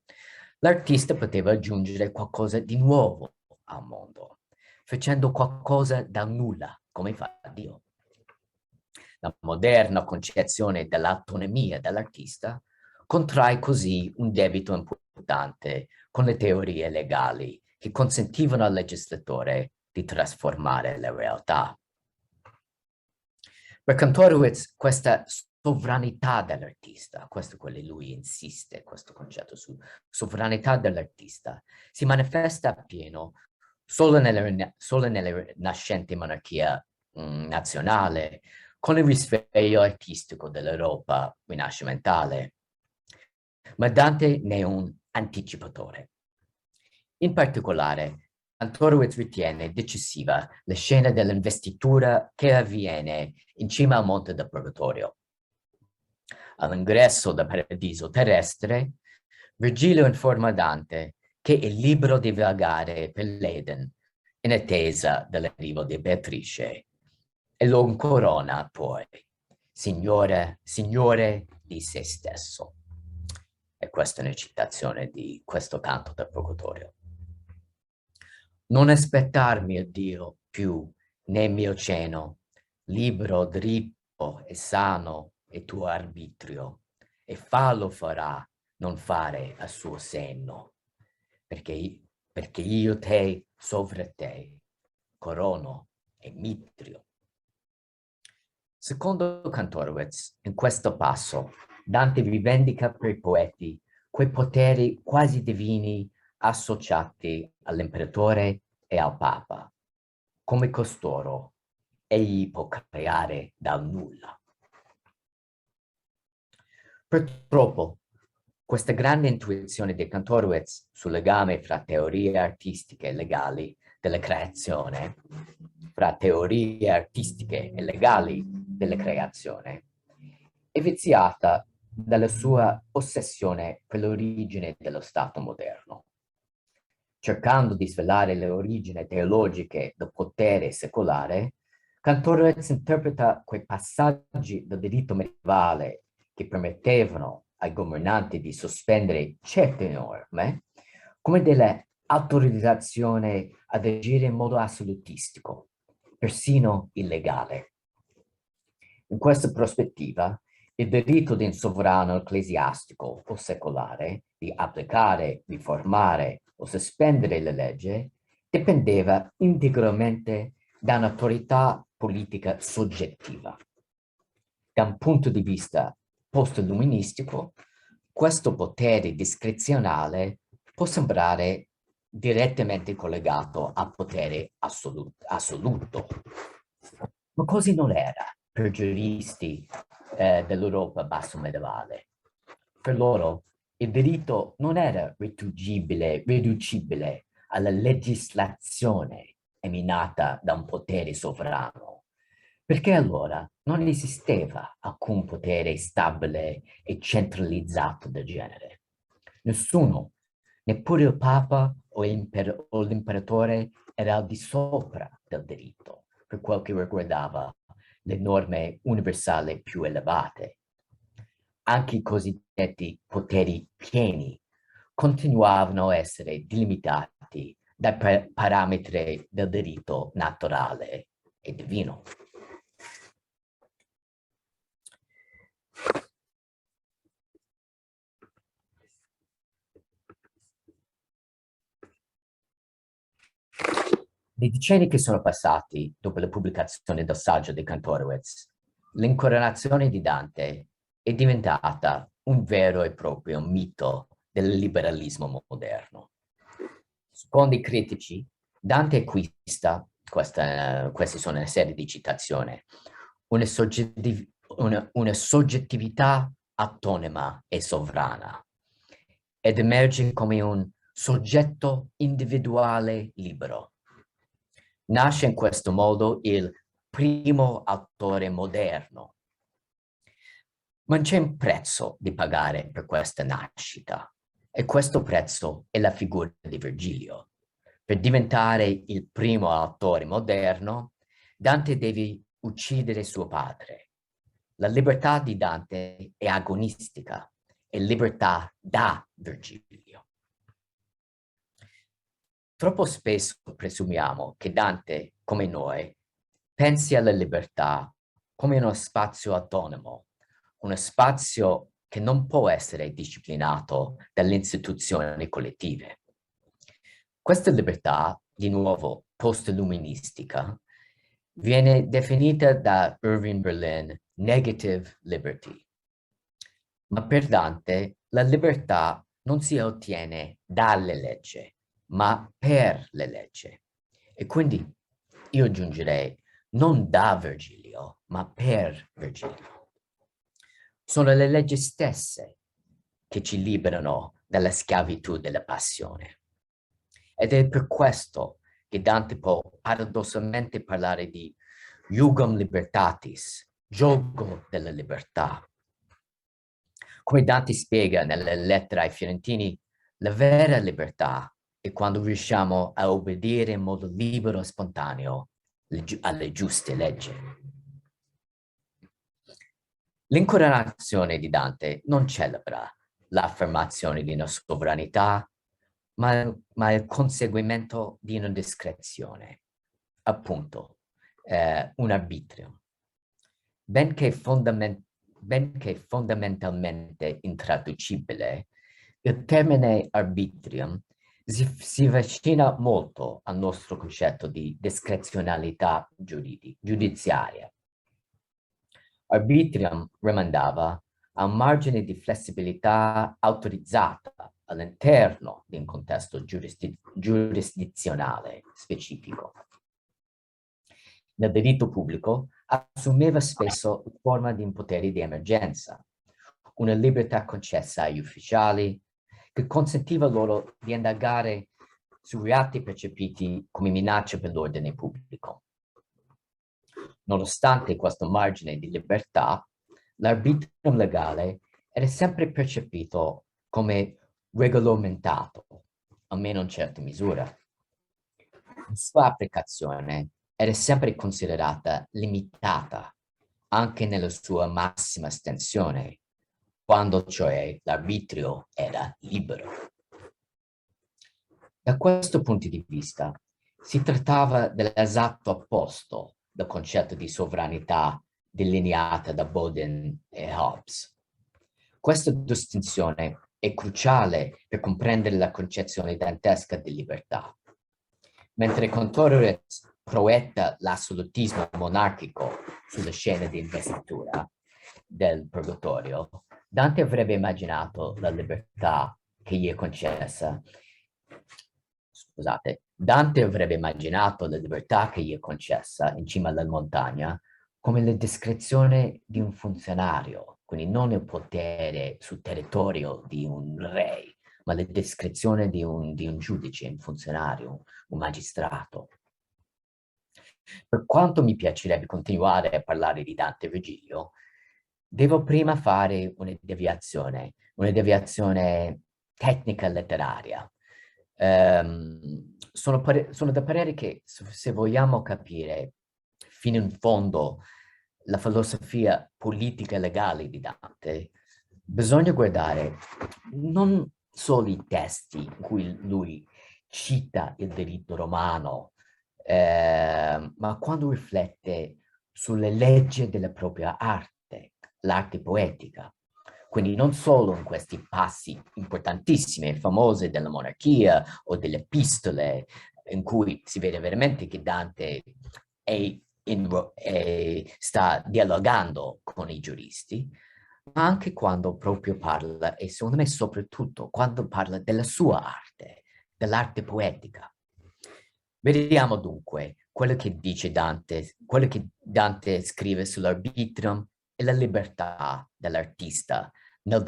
l'artista poteva aggiungere qualcosa di nuovo al mondo, facendo qualcosa dal nulla, come fa Dio. La moderna concezione dell'autonomia dell'artista contrae così un debito importante con le teorie legali che consentivano al legislatore di trasformare la realtà. Per Kantorowicz questa sovranità dell'artista, questo è quello lui insiste, questo concetto su sovranità dell'artista, si manifesta appieno solo nella nascente monarchia nazionale, con il risveglio artistico dell'Europa rinascimentale. Ma Dante ne è un anticipatore. In particolare, Kantorowicz ritiene decisiva la scena dell'investitura che avviene in cima al monte del Purgatorio. All'ingresso del paradiso terrestre, Virgilio informa Dante che è libero di vagare per l'Eden in attesa dell'arrivo di Beatrice e lo incorona poi, signore di se stesso. E questa è una citazione di questo canto del Purgatorio. Non aspettarmi, o Dio, più nel mio cielo, libero, dritto e sano è tuo arbitrio, e fallo farà, non fare a suo senno, perché io te, sovra te, corono e mitrio. Secondo Kantorowicz, in questo passo, Dante rivendica per i poeti quei poteri quasi divini associati all'imperatore e al Papa. Come costoro, egli può creare dal nulla. Purtroppo, questa grande intuizione di Kantorowicz sul legame fra teorie artistiche e legali della creazione, fra teorie artistiche e legali della creazione, è viziata dalla sua ossessione per l'origine dello Stato moderno. Cercando di svelare le origini teologiche del potere secolare, Kantorowicz interpreta quei passaggi del diritto medievale che permettevano ai governanti di sospendere certe norme come delle autorizzazioni ad agire in modo assolutistico, persino illegale. In questa prospettiva, il diritto di un sovrano ecclesiastico o secolare di applicare, riformare o sospendere la legge dipendeva integralmente da un'autorità politica soggettiva. Da un punto di vista post-illuministico, questo potere discrezionale può sembrare direttamente collegato al potere assoluto. Ma così non era per giuristi dell'Europa basso medievale. Per loro il diritto non era riducibile alla legislazione emanata da un potere sovrano, perché allora non esisteva alcun potere stabile e centralizzato del genere. Nessuno, neppure il Papa o l'imperatore, era al di sopra del diritto per quel che riguardava le norme universali più elevate. Anche i cosiddetti poteri pieni continuavano a essere delimitati dai parametri del diritto naturale e divino. Nei decenni che sono passati dopo la pubblicazione del saggio di Kantorowicz, l'incoronazione di Dante è diventata un vero e proprio mito del liberalismo moderno. Secondo i critici, Dante acquista, queste sono una serie di citazioni, una soggettività autonoma e sovrana ed emerge come un soggetto individuale libero. Nasce in questo modo il primo autore moderno. Ma c'è un prezzo da pagare per questa nascita, e questo prezzo è la figura di Virgilio. Per diventare il primo autore moderno, Dante deve uccidere suo padre. La libertà di Dante è agonistica, è libertà da Virgilio. Troppo spesso presumiamo che Dante, come noi, pensi alla libertà come uno spazio autonomo, uno spazio che non può essere disciplinato dalle istituzioni collettive. Questa libertà, di nuovo post-illuministica, viene definita da Irving Berlin negative liberty. Ma per Dante la libertà non si ottiene dalle leggi, ma per le leggi. E quindi io aggiungerei non da Virgilio, ma per Virgilio. Sono le leggi stesse che ci liberano dalla schiavitù della passione. Ed è per questo che Dante può paradossalmente parlare di jugum libertatis, gioco della libertà. Come Dante spiega nella lettera ai Fiorentini, la vera libertà è quando riusciamo a obbedire in modo libero e spontaneo alle giuste leggi. L'incoronazione di Dante non celebra l'affermazione di una sovranità, ma il conseguimento di una discrezione, appunto, un arbitrio. Benché fondamentalmente intraducibile, il termine arbitrium si avvicina molto al nostro concetto di discrezionalità giudiziaria. Arbitrium rimandava a un margine di flessibilità autorizzata all'interno di un contesto giurisdizionale specifico. Nel diritto pubblico assumeva spesso forma di un potere di emergenza, una libertà concessa agli ufficiali che consentiva loro di indagare su reati percepiti come minacce per l'ordine pubblico. Nonostante questo margine di libertà, l'arbitrio legale era sempre percepito come regolamentato, almeno in certa misura. La sua applicazione era sempre considerata limitata, anche nella sua massima estensione, quando cioè l'arbitrio era libero. Da questo punto di vista si trattava dell'esatto opposto del concetto di sovranità delineata da Bodin e Hobbes. Questa distinzione è cruciale per comprendere la concezione dantesca di libertà. Mentre Contreras proietta l'assolutismo monarchico sulla scena di investitura del purgatorio, Dante avrebbe immaginato la libertà che gli è concessa. Scusate, Dante avrebbe immaginato la libertà che gli è concessa in cima alla montagna come la discrezione di un funzionario, quindi non il potere sul territorio di un re, ma la discrezione di un giudice, un funzionario, un magistrato. Per quanto mi piacerebbe continuare a parlare di Dante e Virgilio, devo prima fare una deviazione tecnica letteraria. Sono da parere che se vogliamo capire fino in fondo la filosofia politica e legale di Dante, bisogna guardare non solo i testi in cui lui cita il diritto romano, ma quando riflette sulle leggi della propria arte, l'arte poetica. Quindi non solo in questi passi importantissimi e famosi della monarchia o delle epistole, in cui si vede veramente che Dante sta dialogando con i giuristi, ma anche quando proprio parla, e secondo me soprattutto quando parla della sua arte, dell'arte poetica. Vediamo dunque quello che dice Dante, quello che Dante scrive sull'arbitrum e la libertà dell'artista nel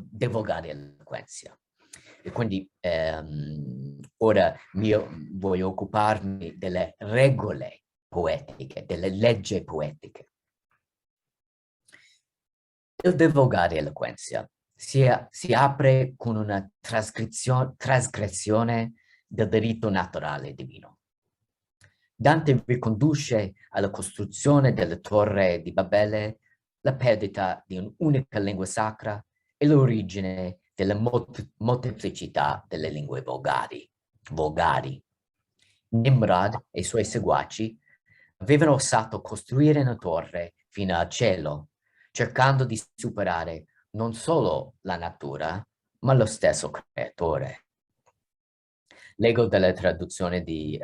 divulgare l'eloquenza. E quindi ora voglio occuparmi delle regole poetiche, delle leggi poetiche. Il divulgare l'eloquenza si apre con una trasgressione del diritto naturale divino. Dante riconduce alla costruzione della torre di Babele la perdita di un'unica lingua sacra e l'origine della molteplicità delle lingue volgari. Nimrod e i suoi seguaci avevano osato costruire una torre fino al cielo, cercando di superare non solo la natura, ma lo stesso creatore. Leggo dalla traduzione di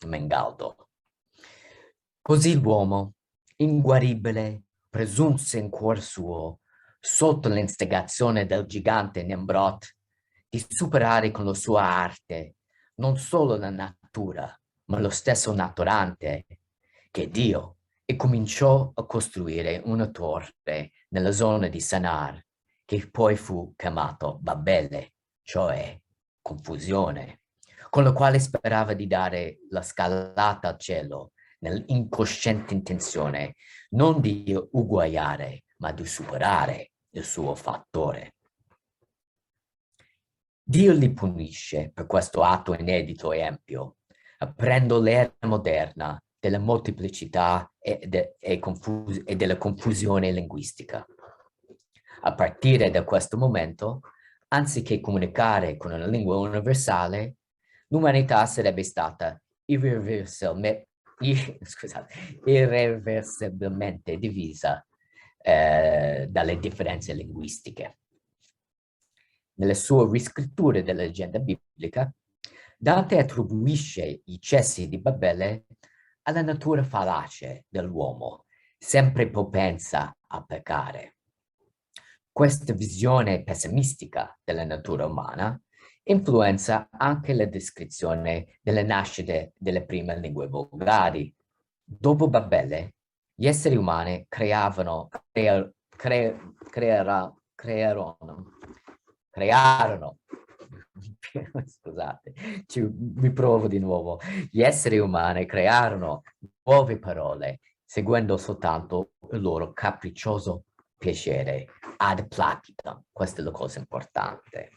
Mengaldo. Così l'uomo, inguaribile, presunse in cuor suo, sotto l'instigazione del gigante Nimrod, di superare con la sua arte non solo la natura, ma lo stesso naturante, che è Dio, e cominciò a costruire una torre nella zona di Sanar, che poi fu chiamato Babele, cioè confusione, con la quale sperava di dare la scalata al cielo nell'incosciente intenzione non di uguagliare, ma di superare il suo fattore. Dio li punisce per questo atto inedito e ampio, aprendo l'era moderna della molteplicità e della confusione linguistica. A partire da questo momento, anziché comunicare con una lingua universale, l'umanità sarebbe stata irreversibilmente divisa dalle differenze linguistiche. Nelle sue riscritture della leggenda biblica, Dante attribuisce i cessi di Babele alla natura fallace dell'uomo, sempre propensa a peccare. Questa visione pessimistica della natura umana influenza anche la descrizione delle nascite delle prime lingue volgari. Dopo Babele, gli esseri umani crearono, scusate, mi provo di nuovo. Gli esseri umani crearono nuove parole, seguendo soltanto il loro capriccioso piacere, ad placitum. Questa è la cosa importante.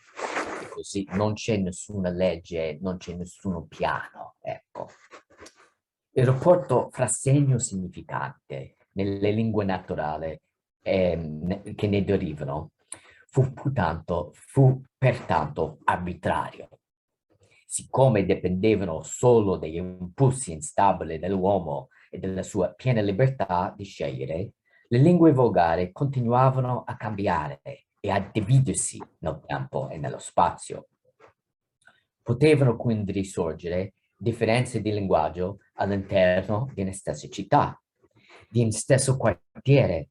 E così non c'è nessuna legge, non c'è nessuno piano, ecco. Il rapporto fra segno significante nelle lingue naturali che ne derivano fu pertanto arbitrario. Siccome dipendevano solo dagli impulsi instabili dell'uomo e e della sua piena libertà di scegliere, le lingue volgari continuavano a cambiare e a dividersi nel tempo e nello spazio. Potevano quindi risorgere differenze di linguaggio all'interno di una stessa città, di un stesso quartiere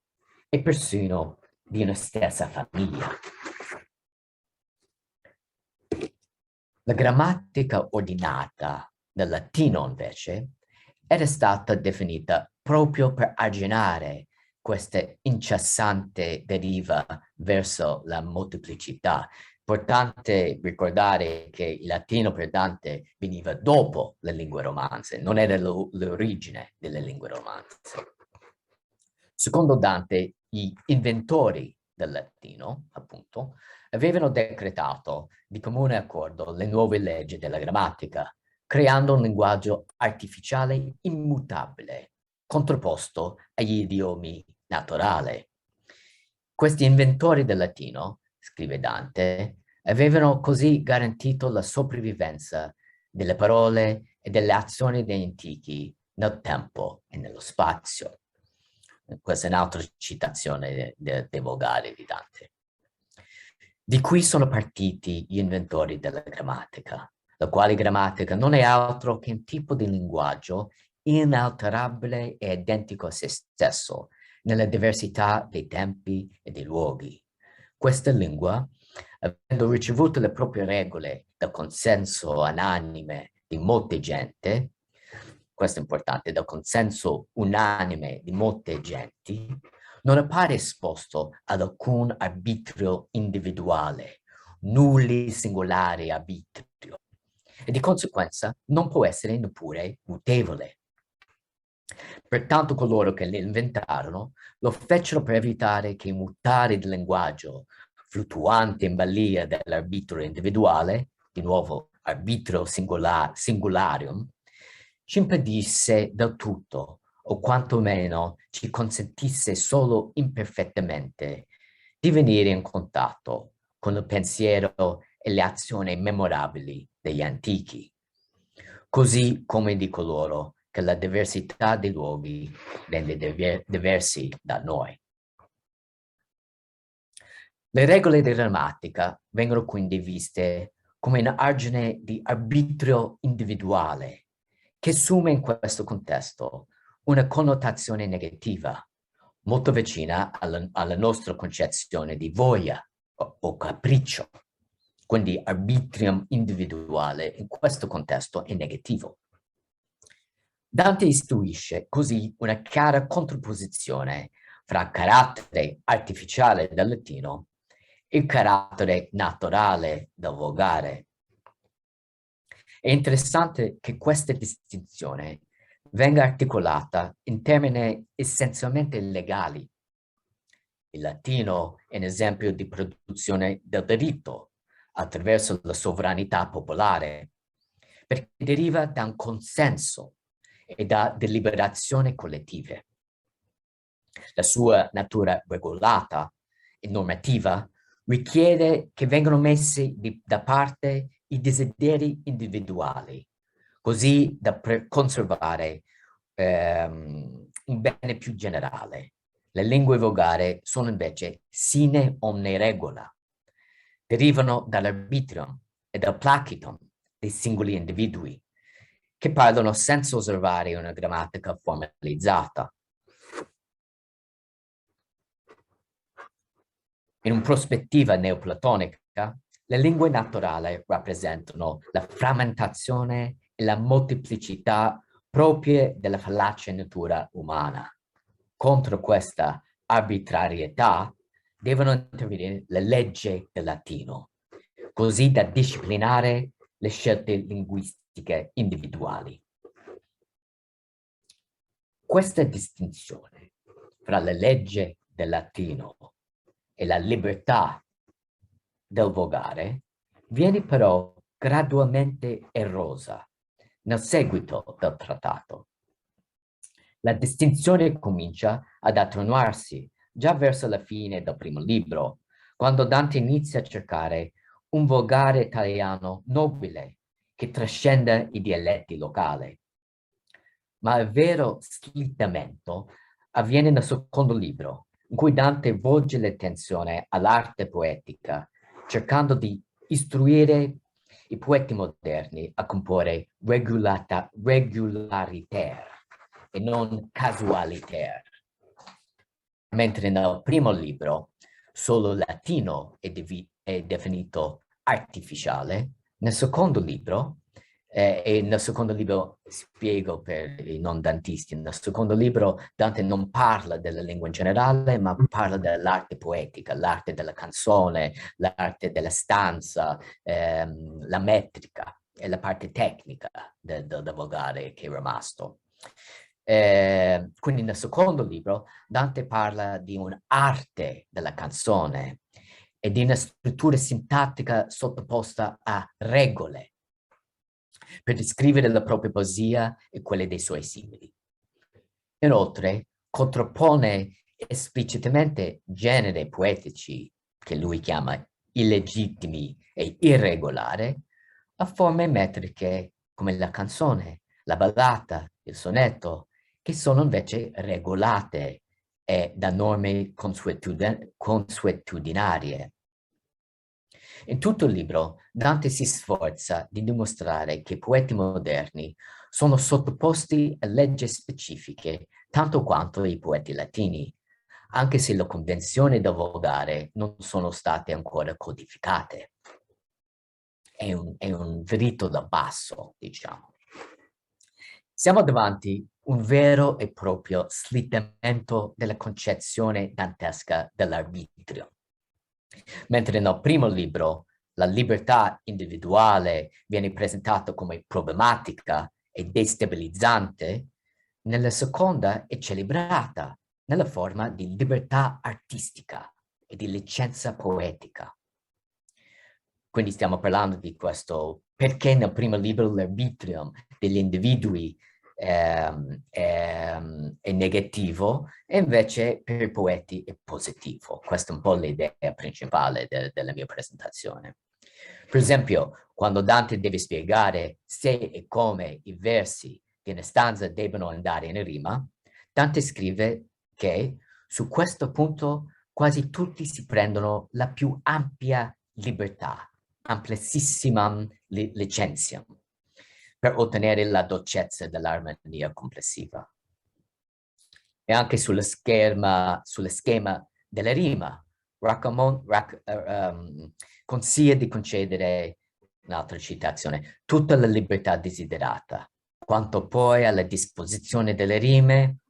e persino di una stessa famiglia. La grammatica ordinata del latino, invece, era stata definita proprio per arginare questa incessante deriva verso la molteplicità. Importante ricordare che il latino per Dante veniva dopo le lingue romanze, non era l'origine delle lingue romanze. Secondo Dante, gli inventori del latino, appunto, avevano decretato di comune accordo le nuove leggi della grammatica, creando un linguaggio artificiale immutabile, contrapposto agli idiomi naturali. Questi inventori del latino, scrive Dante, avevano così garantito la sopravvivenza delle parole e delle azioni degli antichi nel tempo e nello spazio. Questa è un'altra citazione dei volgari di Dante. Di qui sono partiti gli inventori della grammatica, la quale grammatica non è altro che un tipo di linguaggio inalterabile e identico a se stesso, nella diversità dei tempi e dei luoghi. Questa lingua, avendo ricevuto le proprie regole dal consenso unanime di molta gente, questo è importante, dal consenso unanime di molte genti, non appare esposto ad alcun arbitrio individuale, nulli singolari arbitrio, e di conseguenza non può essere neppure mutevole. Pertanto coloro che le inventarono lo fecero per evitare che i mutare del linguaggio, fluttuante in balia dell'arbitrio individuale, di nuovo arbitrio singularium, ci impedisse del tutto, o quantomeno ci consentisse solo imperfettamente, di venire in contatto con il pensiero e le azioni memorabili degli antichi, così come di coloro che la diversità dei luoghi rende diversi da noi. Le regole di grammatica vengono quindi viste come un argine di arbitrio individuale che assume in questo contesto una connotazione negativa, molto vicina alla nostra concezione di voglia o capriccio. Quindi arbitrium individuale in questo contesto è negativo. Dante istituisce così una chiara contrapposizione fra carattere artificiale del latino e il carattere naturale del volgare. È interessante che questa distinzione venga articolata in termini essenzialmente legali. Il latino è un esempio di produzione del diritto attraverso la sovranità popolare, perché deriva da un consenso e da deliberazioni collettive. La sua natura regolata e normativa richiede che vengano messi da parte i desideri individuali, così da conservare un bene più generale. Le lingue volgari sono invece sine omne regola, derivano dall'arbitrium e dal placitum dei singoli individui, che parlano senza osservare una grammatica formalizzata. In una prospettiva neoplatonica, le lingue naturali rappresentano la frammentazione e la molteplicità proprie della fallace natura umana. Contro questa arbitrarietà devono intervenire le leggi del latino, così da disciplinare le scelte linguistiche individuali. Questa distinzione fra le leggi del latino e la libertà del volgare viene però gradualmente erosa nel seguito del trattato. La distinzione comincia ad attenuarsi già verso la fine del primo libro, quando Dante inizia a cercare un volgare italiano nobile che trascenda i dialetti locali. ma il vero slittamento avviene nel secondo libro, in cui Dante volge l'attenzione all'arte poetica, cercando di istruire i poeti moderni a comporre regulariter e non casualiter. Mentre nel primo libro solo il latino è definito artificiale, nel secondo libro, e nel secondo libro spiego per i non dantisti, nel secondo libro Dante non parla della lingua in generale, ma parla dell'arte poetica, l'arte della canzone, l'arte della stanza, la metrica e la parte tecnica del volgare che è rimasto. Quindi nel secondo libro Dante parla di un'arte della canzone e di una struttura sintattica sottoposta a regole per descrivere la propria poesia e quelle dei suoi simili. Inoltre contrappone esplicitamente generi poetici che lui chiama illegittimi e irregolari a forme metriche come la canzone, la ballata, il sonetto, che sono invece regolate da norme consuetudinarie. In tutto il libro Dante si sforza di dimostrare che i poeti moderni sono sottoposti a leggi specifiche tanto quanto i poeti latini, anche se le convenzioni del volgare non sono state ancora codificate. È un diritto da basso, diciamo. Siamo davanti a un vero e proprio slittamento della concezione dantesca dell'arbitrio. Mentre nel primo libro la libertà individuale viene presentata come problematica e destabilizzante, nella seconda è celebrata nella forma di libertà artistica e di licenza poetica. Quindi stiamo parlando di questo, perché nel primo libro l'arbitrio degli individui è negativo e invece per i poeti è positivo. Questa è un po' l'idea principale della mia presentazione. Per esempio, quando Dante deve spiegare se e come i versi di una stanza devono andare in rima, Dante scrive che su questo punto quasi tutti si prendono la più ampia libertà, amplissima licenzia, per ottenere la dolcezza dell'armonia complessiva. E anche sullo schema della rima, consiglia di concedere, un'altra citazione, tutta la libertà desiderata, quanto poi alla disposizione delle rime,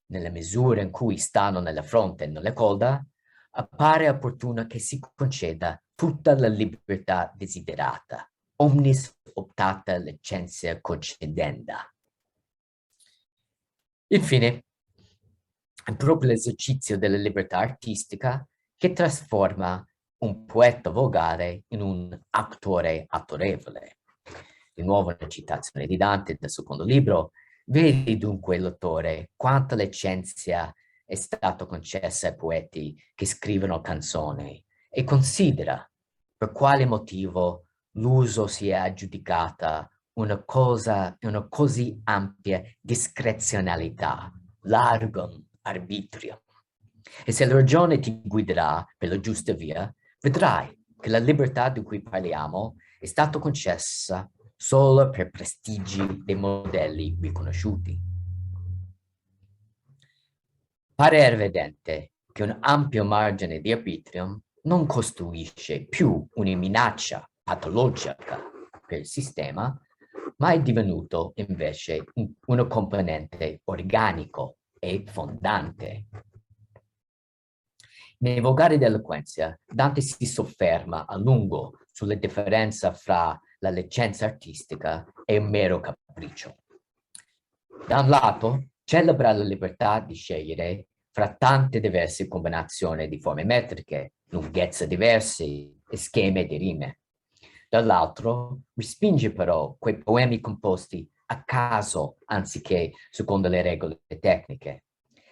nella misura in cui stanno nella fronte e nella coda, appare opportuno che si conceda tutta la libertà desiderata, omnis optata licentia concedenda. Infine, è proprio l'esercizio della libertà artistica che trasforma un poeta volgare in un attore autorevole. Di nuovo una citazione di Dante del secondo libro: vedi dunque, lettore, quanta licenzia è stata concessa ai poeti che scrivono canzoni e considera per quale motivo l'uso si è aggiudicata una così ampia discrezionalità, largum arbitrio. E se la ragione ti guiderà per la giusta via, vedrai che la libertà di cui parliamo è stata concessa solo per prestigi dei modelli riconosciuti. Pare evidente che un ampio margine di arbitrio non costituisce più una minaccia patologica per il sistema, ma è divenuto invece una componente organico e fondante. Nei Volgari dell'eloquenza, Dante si sofferma a lungo sulla differenza fra la licenza artistica e un mero capriccio. Da un lato, celebra la libertà di scegliere fra tante diverse combinazioni di forme metriche, lunghezze diverse e schemi di rime. Dall'altro, respinge però quei poemi composti a caso anziché secondo le regole tecniche,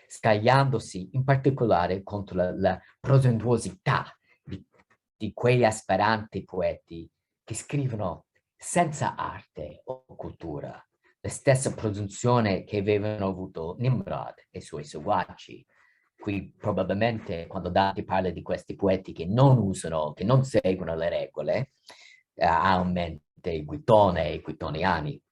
scagliandosi in particolare contro la presuntuosità di quegli aspiranti poeti che scrivono senza arte o cultura, la stessa presunzione che avevano avuto Nimrod e i suoi seguaci. Qui probabilmente quando Dante parla di questi poeti che non seguono le regole, ha in mente Guitone e i guitoniani.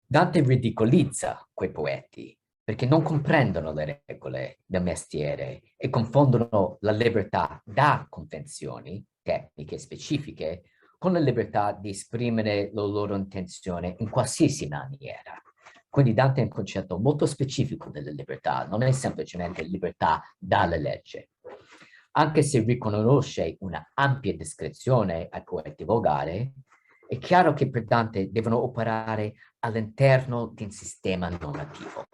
Dante ridicolizza quei poeti perché non comprendono le regole del mestiere e confondono la libertà da convenzioni tecniche specifiche con la libertà di esprimere la loro intenzione in qualsiasi maniera. Quindi Dante è un concetto molto specifico della libertà, non è semplicemente libertà dalla legge. Anche se riconosce una ampia discrezione ai poeti volgari, è chiaro che per Dante devono operare all'interno di un sistema normativo.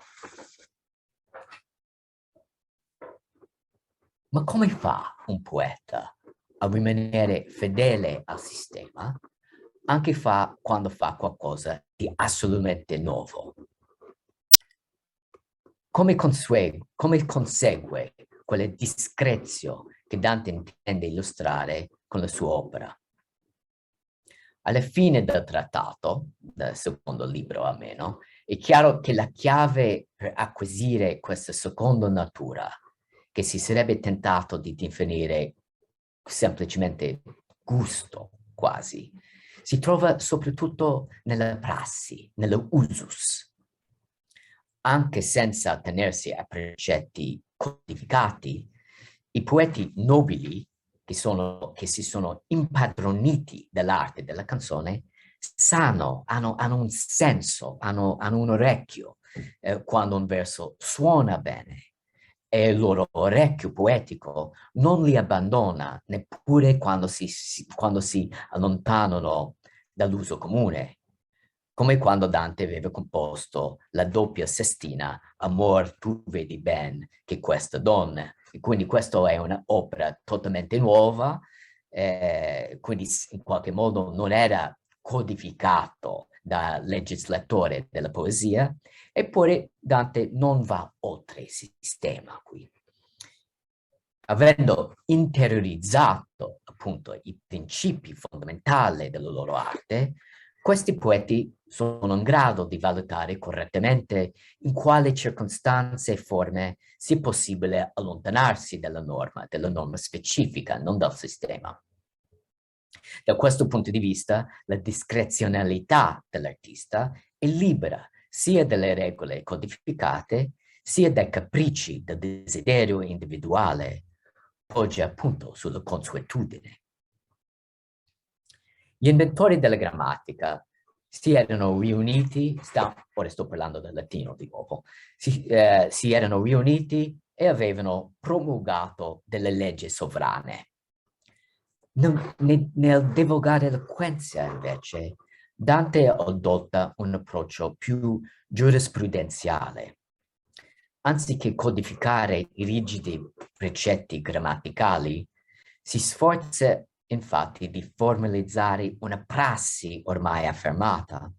Ma come fa un poeta a rimanere fedele al sistema anche quando fa qualcosa di assolutamente nuovo? Come consegue quella discrezione che Dante intende illustrare con la sua opera? Alla fine del trattato, del secondo libro almeno, è chiaro che la chiave per acquisire questa seconda natura, che si sarebbe tentato di definire semplicemente gusto quasi, si trova soprattutto nella prassi, nell'usus. Anche senza tenersi a precetti codificati, i poeti nobili che si sono impadroniti dell'arte della canzone hanno un senso, hanno un orecchio quando un verso suona bene, e il loro orecchio poetico non li abbandona neppure quando si allontanano dall'uso comune, come quando Dante aveva composto la doppia sestina Amor, tu vedi ben che questa donna. E quindi questa è un'opera totalmente nuova, quindi in qualche modo non era codificato dal legislatore della poesia, eppure Dante non va oltre il sistema qui. Avendo interiorizzato appunto i principi fondamentali della loro arte, questi poeti sono in grado di valutare correttamente in quali circostanze e forme sia possibile allontanarsi della norma specifica, non dal sistema. Da questo punto di vista, la discrezionalità dell'artista è libera sia dalle regole codificate, sia dai capricci del desiderio individuale, poggia appunto sulla consuetudine. Gli inventori della grammatica si erano riuniti, ora sto parlando del latino di nuovo, si erano riuniti e avevano promulgato delle leggi sovrane. Nel divulgare l'eloquenza, invece, Dante adotta un approccio più giurisprudenziale. Anziché codificare i rigidi precetti grammaticali, si sforza infatti di formalizzare una prassi ormai affermata.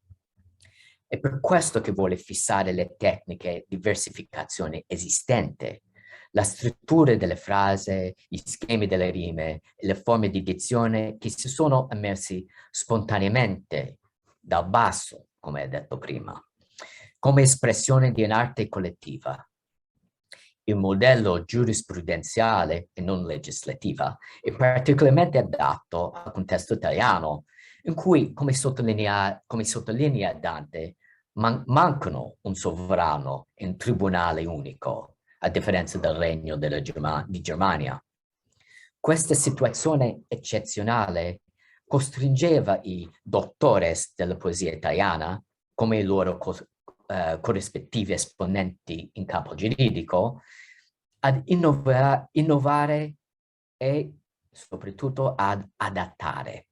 È per questo che vuole fissare le tecniche di versificazione esistente, la struttura delle frasi, gli schemi delle rime e le forme di dizione che si sono emersi spontaneamente dal basso, come detto prima, come espressione di un'arte collettiva. Il modello giurisprudenziale e non legislativa è particolarmente adatto al contesto italiano, in cui, come sottolinea Dante, mancano un sovrano e un tribunale unico, a differenza del regno di Germania. Questa situazione eccezionale costringeva i dottores della poesia italiana, come i loro corrispettivi esponenti in campo giuridico, ad innovare e soprattutto ad adattare.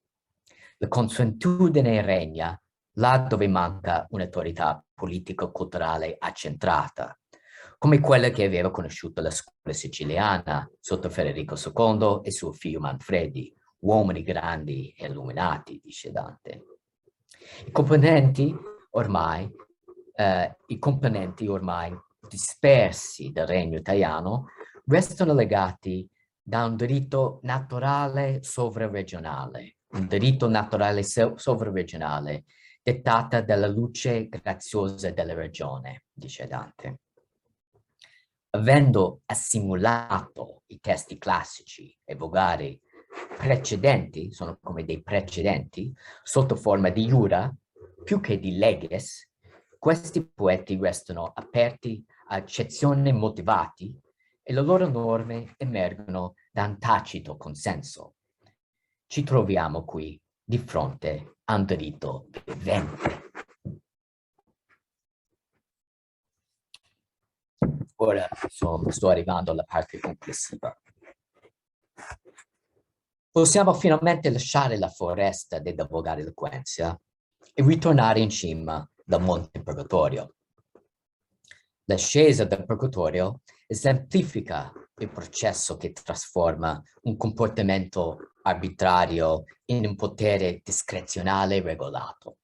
La consuetudine regna là dove manca un'autorità politico-culturale accentrata, come quella che aveva conosciuto la scuola siciliana sotto Federico II e suo figlio Manfredi, uomini grandi e illuminati, dice Dante. I componenti ormai dispersi del regno italiano restano legati da un diritto naturale sovraregionale, dettata dalla luce graziosa della ragione, dice Dante. Avendo assimulato i testi classici e volgari precedenti, sono come dei precedenti, sotto forma di iura, più che di leges, questi poeti restano aperti a eccezioni motivati e le loro norme emergono da un tacito consenso. Ci troviamo qui di fronte a un diritto vivente. Ora sto arrivando alla parte conclusiva. Possiamo finalmente lasciare la foresta della volgare eloquenza e ritornare in cima dal monte Purgatorio. L'ascesa del Purgatorio esemplifica il processo che trasforma un comportamento arbitrario in un potere discrezionale regolato.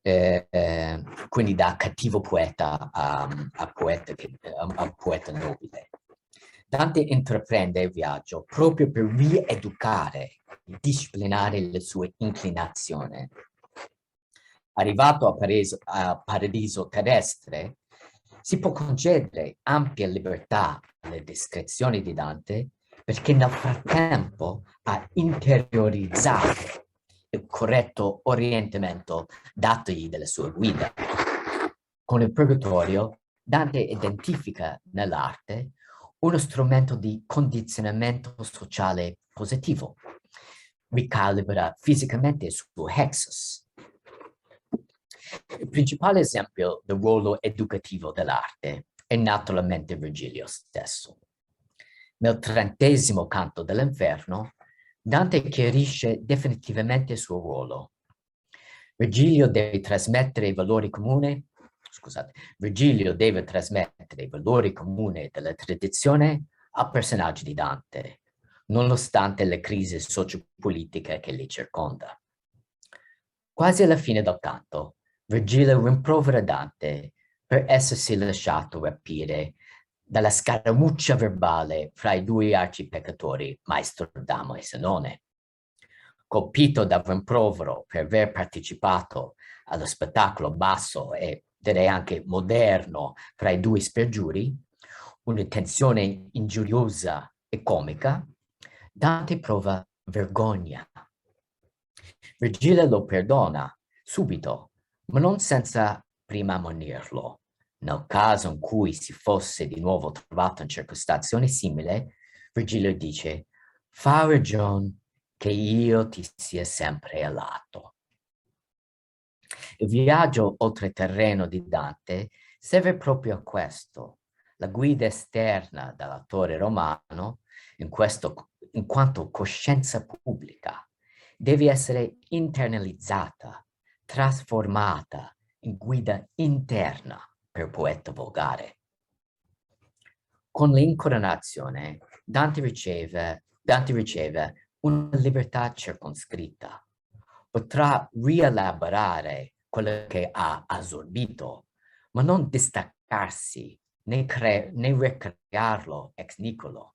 Quindi da cattivo poeta a poeta nobile. Dante intraprende il viaggio proprio per rieducare e disciplinare le sue inclinazioni. Arrivato a paradiso terrestre, si può concedere ampia libertà alle discrezioni di Dante perché nel frattempo ha interiorizzato il corretto orientamento datogli delle sue guide. Con il Purgatorio, Dante identifica nell'arte uno strumento di condizionamento sociale positivo. Ricalibra fisicamente il suo hexus. Il principale esempio del ruolo educativo dell'arte è naturalmente Virgilio stesso. Nel 30° canto dell'Inferno, Dante chiarisce definitivamente il suo ruolo. Virgilio deve trasmettere i valori comuni della tradizione al personaggio di Dante, nonostante le crisi sociopolitiche che li circonda. Quasi alla fine del canto, Virgilio rimprovera Dante per essersi lasciato rapire dalla scaramuccia verbale fra i due arcipeccatori, Maestro Damo e Senone. Colpito dal rimprovero per aver partecipato allo spettacolo basso e direi anche moderno fra i due spergiuri, una tensione ingiuriosa e comica, Dante prova vergogna. Virgilio lo perdona subito, ma non senza prima ammonirlo. Nel caso in cui si fosse di nuovo trovato in circostanze simili, Virgilio dice: fa ragione che io ti sia sempre a lato. Il viaggio oltreterreno di Dante serve proprio a questo. La guida esterna dall'attore romano, in quanto coscienza pubblica, deve essere internalizzata, trasformata in guida interna per poeta volgare. Con l'incoronazione Dante riceve una libertà circoscritta. Potrà rielaborare quello che ha assorbito, ma non distaccarsi né ricrearlo ex nihilo.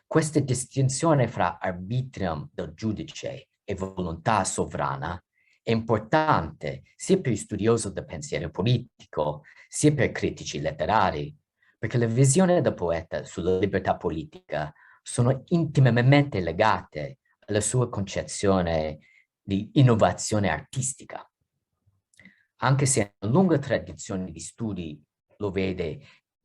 Questa distinzione fra arbitrium del giudice e volontà sovrana è importante sia per gli studiosi del pensiero politico, sia per critici letterari, perché le visioni del poeta sulla libertà politica sono intimamente legate alla sua concezione di innovazione artistica. Anche se una lunga tradizione di studi lo vede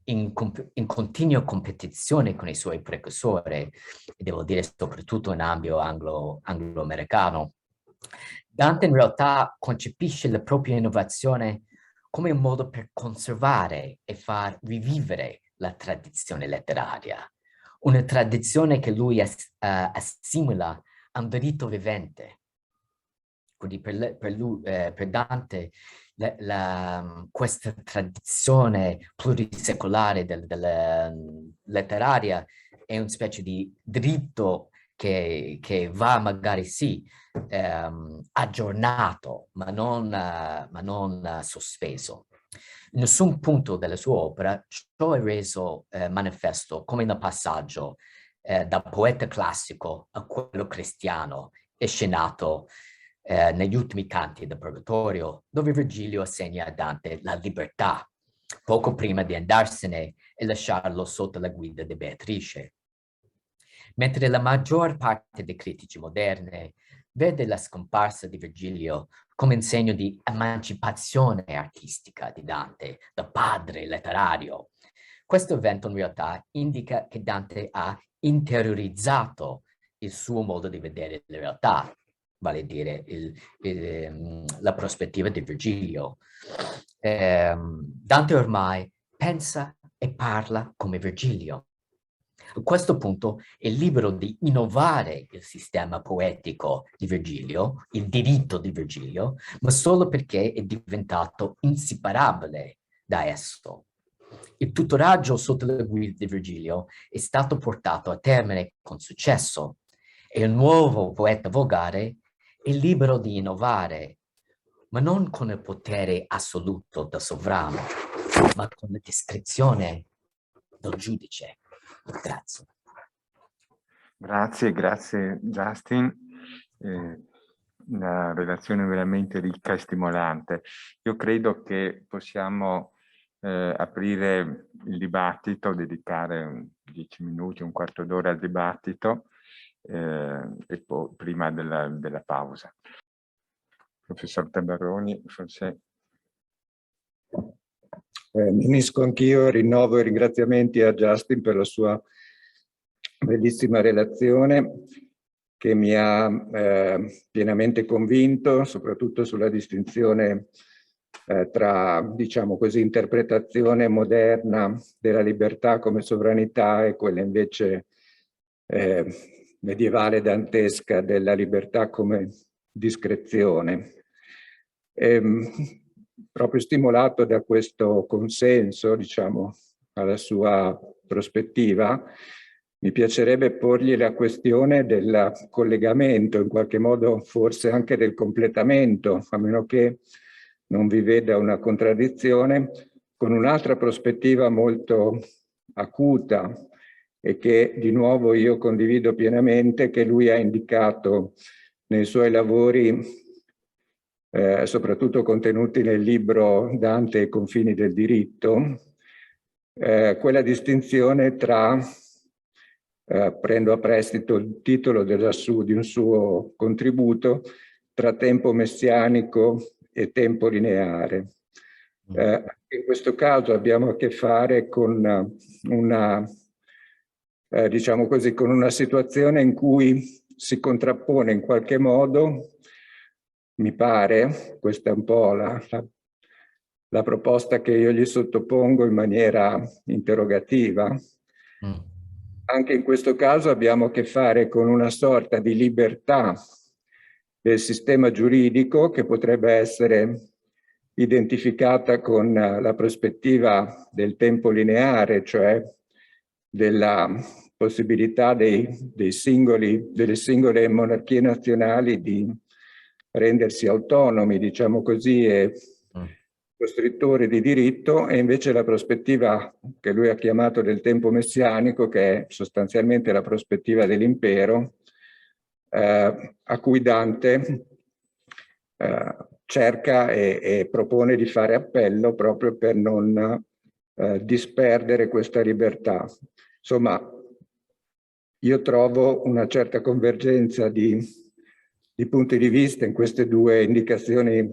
in continua competizione con i suoi precursori, e devo dire soprattutto in ambito anglo-americano, Dante in realtà concepisce la propria innovazione come un modo per conservare e far rivivere la tradizione letteraria, una tradizione che lui assimila a un diritto vivente. Quindi per Dante questa tradizione plurisecolare letteraria è una specie di diritto che va magari sì aggiornato, ma non sospeso. In nessun punto della sua opera ciò è reso manifesto come nel passaggio dal poeta classico a quello cristiano e scenato negli ultimi canti del Purgatorio, dove Virgilio assegna a Dante la libertà, poco prima di andarsene e lasciarlo sotto la guida di Beatrice. Mentre la maggior parte dei critici moderni vede la scomparsa di Virgilio come un segno di emancipazione artistica di Dante, da padre letterario. Questo evento in realtà indica che Dante ha interiorizzato il suo modo di vedere la realtà, vale a dire la prospettiva di Virgilio. Dante ormai pensa e parla come Virgilio. A questo punto è libero di innovare il sistema poetico di Virgilio, il diritto di Virgilio, ma solo perché è diventato inseparabile da esso. Il tutoraggio sotto la guida di Virgilio è stato portato a termine con successo e il nuovo poeta volgare è libero di innovare, ma non con il potere assoluto del sovrano, ma con la discrezione del giudice. Grazie. Grazie Justin. Una relazione veramente ricca e stimolante. Io credo che possiamo aprire il dibattito, dedicare 10 minuti, un quarto d'ora al dibattito e poi prima della pausa. Professor Tabarroni, forse... Mi unisco anch'io, rinnovo i ringraziamenti a Justin per la sua bellissima relazione che mi ha pienamente convinto, soprattutto sulla distinzione tra, diciamo così, interpretazione moderna della libertà come sovranità e quella invece medievale dantesca della libertà come discrezione. Proprio stimolato da questo consenso, diciamo, alla sua prospettiva, mi piacerebbe porgli la questione del collegamento, in qualche modo forse anche del completamento, a meno che non vi veda una contraddizione, con un'altra prospettiva molto acuta e che di nuovo io condivido pienamente, che lui ha indicato nei suoi lavori, soprattutto contenuti nel libro Dante e i confini del diritto, quella distinzione tra, prendo a prestito il titolo di un suo contributo, tra tempo messianico e tempo lineare. In questo caso abbiamo a che fare con diciamo così, con una situazione in cui si contrappone in qualche modo, mi pare, questa è un po' la proposta che io gli sottopongo in maniera interrogativa. Anche in questo caso abbiamo a che fare con una sorta di libertà del sistema giuridico che potrebbe essere identificata con la prospettiva del tempo lineare, cioè della possibilità delle singole monarchie nazionali di rendersi autonomi, diciamo così, e costruttori di diritto, e invece la prospettiva che lui ha chiamato del tempo messianico, che è sostanzialmente la prospettiva dell'impero, a cui Dante cerca e propone di fare appello proprio per non disperdere questa libertà. Insomma, io trovo una certa convergenza di punti di vista in queste due indicazioni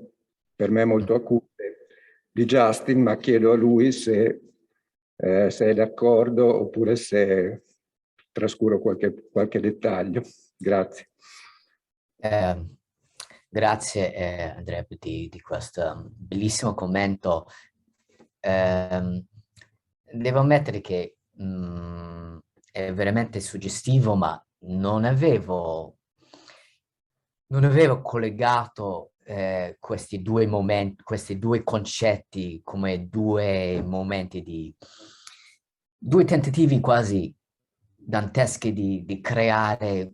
per me molto acute di Justin, ma chiedo a lui se è d'accordo oppure se trascuro qualche dettaglio. Grazie. Grazie Andrea di questo bellissimo commento. Devo ammettere che è veramente suggestivo, ma non avevo collegato questi due momenti, questi due concetti come due momenti due tentativi quasi danteschi di creare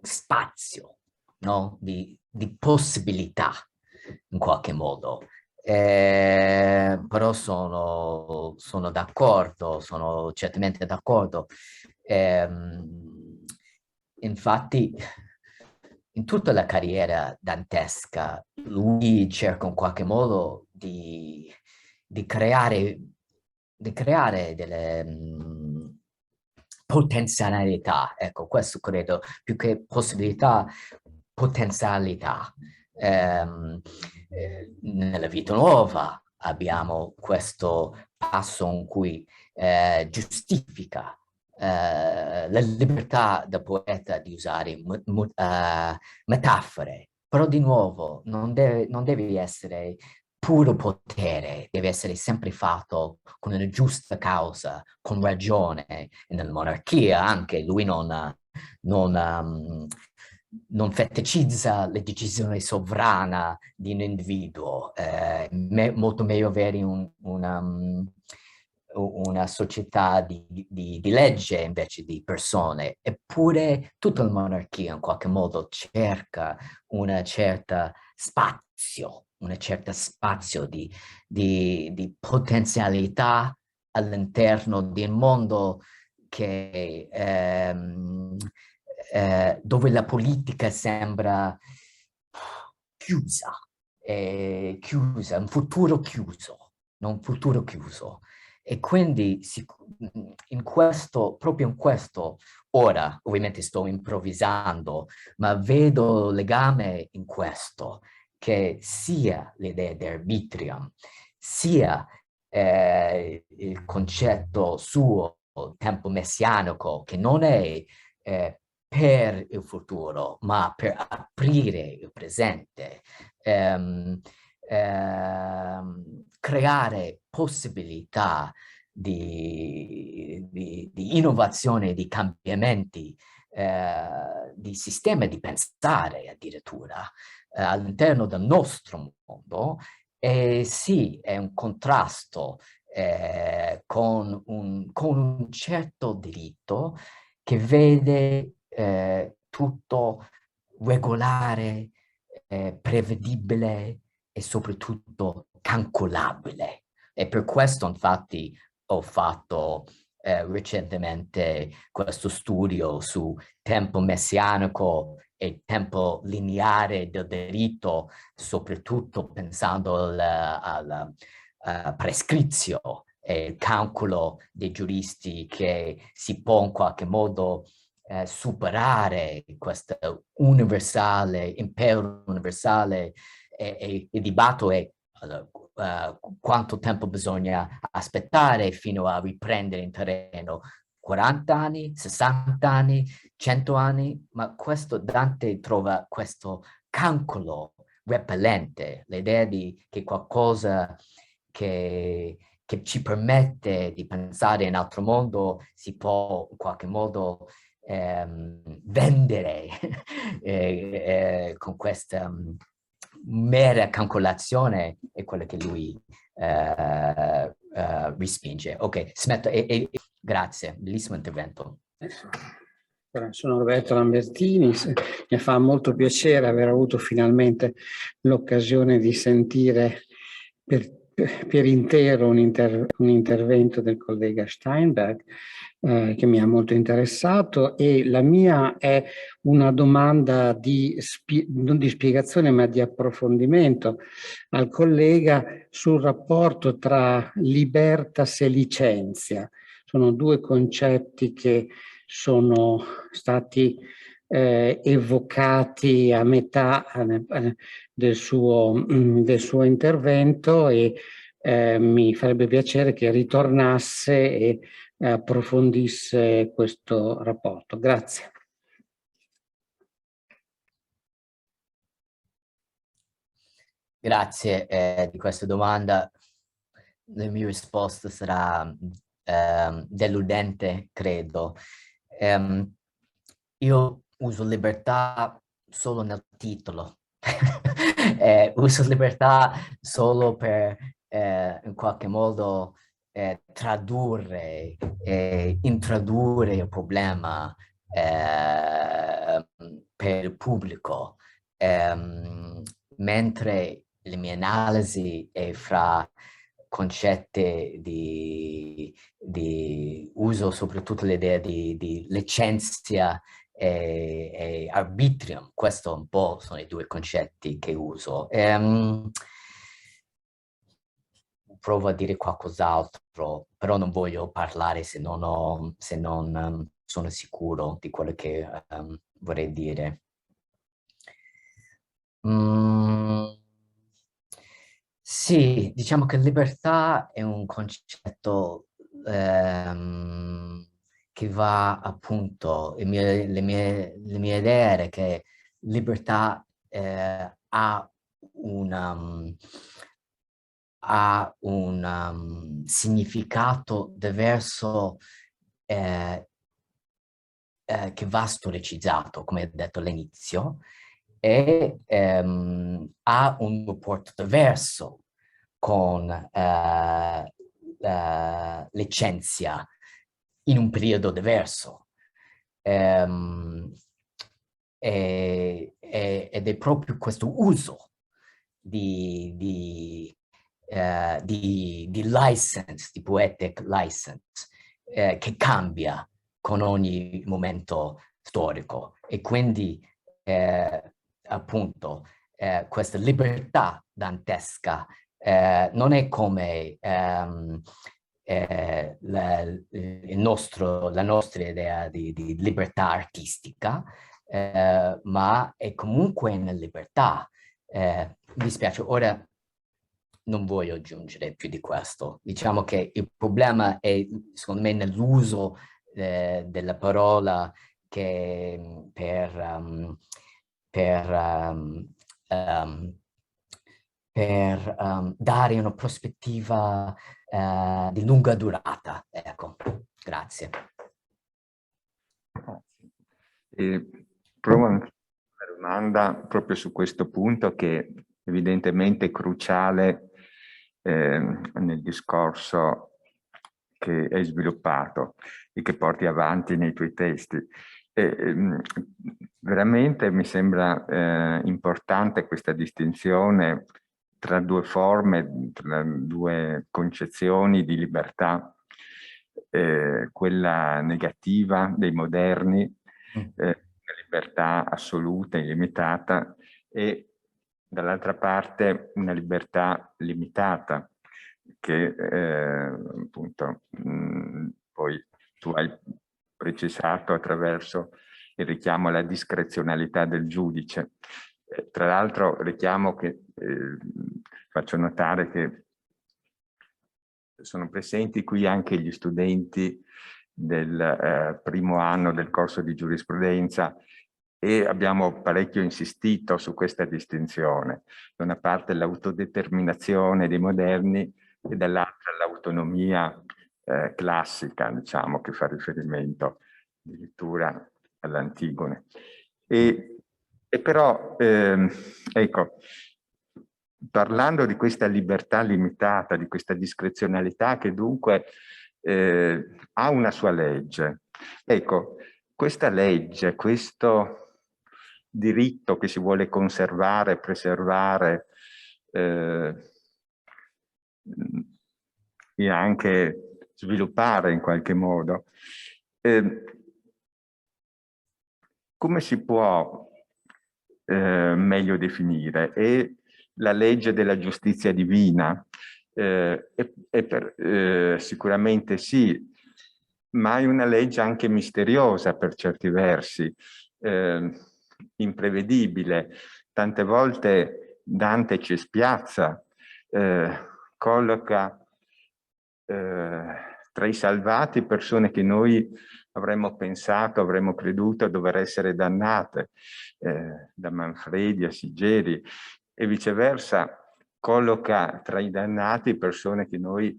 spazio, no? Di possibilità in qualche modo. Però sono d'accordo, sono certamente d'accordo. Infatti in tutta la carriera dantesca, lui cerca in qualche modo di creare delle potenzialità, ecco, questo credo, più che possibilità, potenzialità. Nella Vita Nuova abbiamo questo passo in cui giustifica la libertà del poeta di usare metafore, però di nuovo non deve essere puro potere, deve essere sempre fatto con una giusta causa, con ragione. E nella monarchia anche lui non feticizza la decisione sovrana di un individuo. Molto meglio avere una società di legge invece di persone. Eppure tutta la monarchia in qualche modo cerca una certa spazio di potenzialità all'interno di un mondo che dove la politica sembra chiusa, un futuro chiuso, non un futuro chiuso. E quindi proprio in questo, ora ovviamente sto improvvisando, ma vedo legame in questo, che sia l'idea di arbitrium, sia il concetto suo, tempo messianico, che non è per il futuro, ma per aprire il presente, creare possibilità di innovazione, di cambiamenti, di sistema di pensare addirittura all'interno del nostro mondo. E sì, è un contrasto con un certo diritto che vede tutto regolare, prevedibile e soprattutto calcolabile. E per questo infatti ho fatto recentemente questo studio su tempo messianico e tempo lineare del diritto, soprattutto pensando alla prescrizio e il calcolo dei giuristi, che si può in qualche modo superare questo impero universale, e il dibattito è quanto tempo bisogna aspettare fino a riprendere in terreno. 40 anni, 60 anni, 100 anni, ma Dante trova questo calcolo repellente, l'idea che qualcosa che ci permette di pensare in un altro mondo si può in qualche modo vendere con questa mera calcolazione, è quello che lui respinge. Ok, smetto. Grazie, bellissimo intervento. Sono Roberto Lambertini, mi fa molto piacere aver avuto finalmente l'occasione di sentire per intero un intervento del collega Steinberg che mi ha molto interessato, e la mia è una domanda non di spiegazione ma di approfondimento al collega sul rapporto tra libertas e licenzia. Sono due concetti che sono stati evocati a metà del suo intervento, e mi farebbe piacere che ritornasse e approfondisse questo rapporto. Grazie. Grazie di questa domanda. La mia risposta sarà deludente, credo. Io uso libertà solo nel titolo. Uso libertà solo per in qualche modo tradurre e introdurre il problema per il pubblico, mentre le mie analisi è fra concetti di uso, soprattutto l'idea di licenzia e arbitrium. Questo un po' sono i due concetti che uso. Provo a dire qualcos'altro, però non voglio parlare se non sono sicuro di quello che vorrei dire. Sì, diciamo che libertà è un concetto che va appunto, le mie idee era che libertà ha un significato diverso che va storicizzato, come ho detto all'inizio, e ha un rapporto diverso con l'essenza in un periodo diverso. Ed è proprio questo uso di license, di poetic license, che cambia con ogni momento storico. E quindi appunto questa libertà dantesca non è come la nostra idea di libertà artistica, ma è comunque una libertà. Mi dispiace, ora non voglio aggiungere più di questo. Diciamo che il problema è, secondo me, nell'uso della parola che per dare una prospettiva di lunga durata. Ecco, grazie. Provo anche una domanda proprio su questo punto che evidentemente è cruciale nel discorso che hai sviluppato e che porti avanti nei tuoi testi. Veramente mi sembra importante questa distinzione tra due forme, tra due concezioni di libertà, quella negativa dei moderni, una libertà assoluta, illimitata, e dall'altra parte una libertà limitata, che appunto poi tu hai precisato attraverso il richiamo alla discrezionalità del giudice. Tra l'altro richiamo che faccio notare che sono presenti qui anche gli studenti del primo anno del corso di giurisprudenza e abbiamo parecchio insistito su questa distinzione. Da una parte l'autodeterminazione dei moderni e dall'altra l'autonomia classica, diciamo, che fa riferimento addirittura all'Antigone. E però, ecco, parlando di questa libertà limitata, di questa discrezionalità che dunque ha una sua legge, ecco, questa legge, questo diritto che si vuole conservare, preservare e anche sviluppare in qualche modo, come si può meglio definire? È la legge della giustizia divina? Sicuramente sì, ma è una legge anche misteriosa per certi versi, imprevedibile. Tante volte Dante ci spiazza, colloca tra i salvati persone che noi avremmo pensato, avremmo creduto dover essere dannate, da Manfredi a Siggeri, e viceversa colloca tra i dannati persone che noi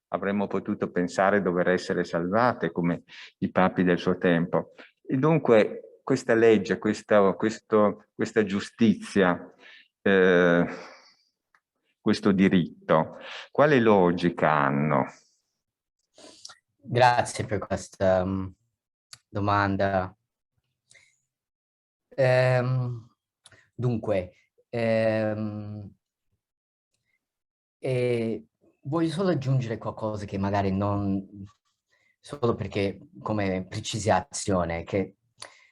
avremmo potuto pensare dover essere salvate, come i papi del suo tempo. E dunque questa legge, questa giustizia, questo diritto, quale logica hanno? Grazie per questa domanda. Dunque, voglio solo aggiungere qualcosa che magari non... solo perché come precisazione, che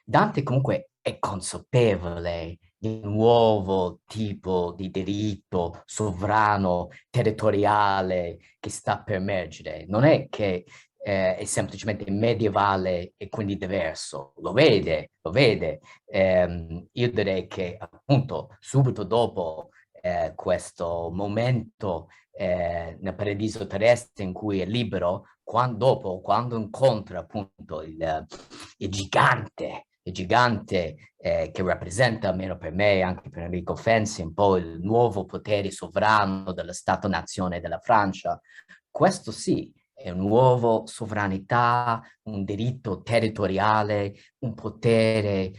Dante comunque è consapevole di un nuovo tipo di diritto sovrano, territoriale che sta per emergere. Non è che è semplicemente medievale e quindi diverso, lo vede. Io direi che appunto subito dopo questo momento nel paradiso terrestre in cui è libero, quando incontra appunto il gigante che rappresenta, almeno per me, anche per Enrico Fenzi, un po' il nuovo potere sovrano dello Stato-nazione della Francia. Questo sì, è un nuovo sovranità, un diritto territoriale, un potere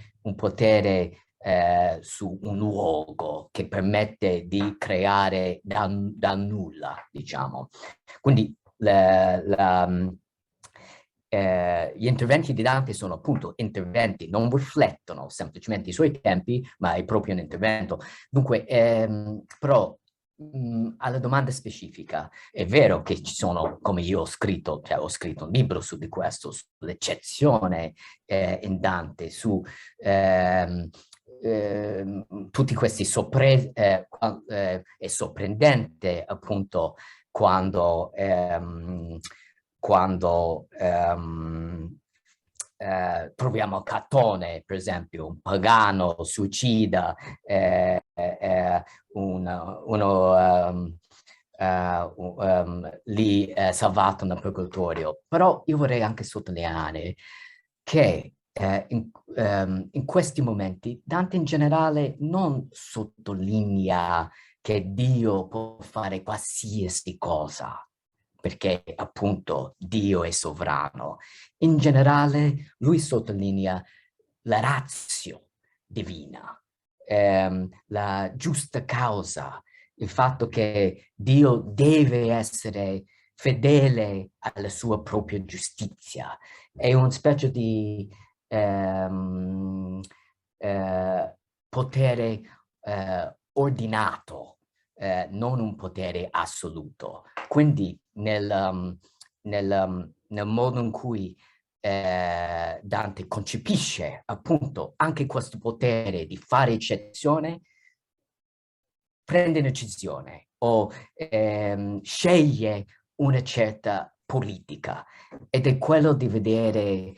su un luogo che permette di creare da nulla, diciamo. Quindi gli interventi di Dante sono appunto interventi, non riflettono semplicemente i suoi tempi, ma è proprio un intervento. Dunque, però, alla domanda specifica, è vero che ci sono, come io ho scritto un libro su di questo, sull'eccezione in Dante, su tutti questi è sorprendente appunto quando troviamo Catone, per esempio, un pagano suicida, lì salvato nel purgatorio. Però io vorrei anche sottolineare che in questi momenti Dante in generale non sottolinea che Dio può fare qualsiasi cosa, perché appunto Dio è sovrano. In generale lui sottolinea la ratio divina, la giusta causa, il fatto che Dio deve essere fedele alla sua propria giustizia. È una specie di potere ordinato, non un potere assoluto. Quindi nel modo in cui Dante concepisce appunto anche questo potere di fare eccezione, prende una decisione o sceglie una certa politica, ed è quello di vedere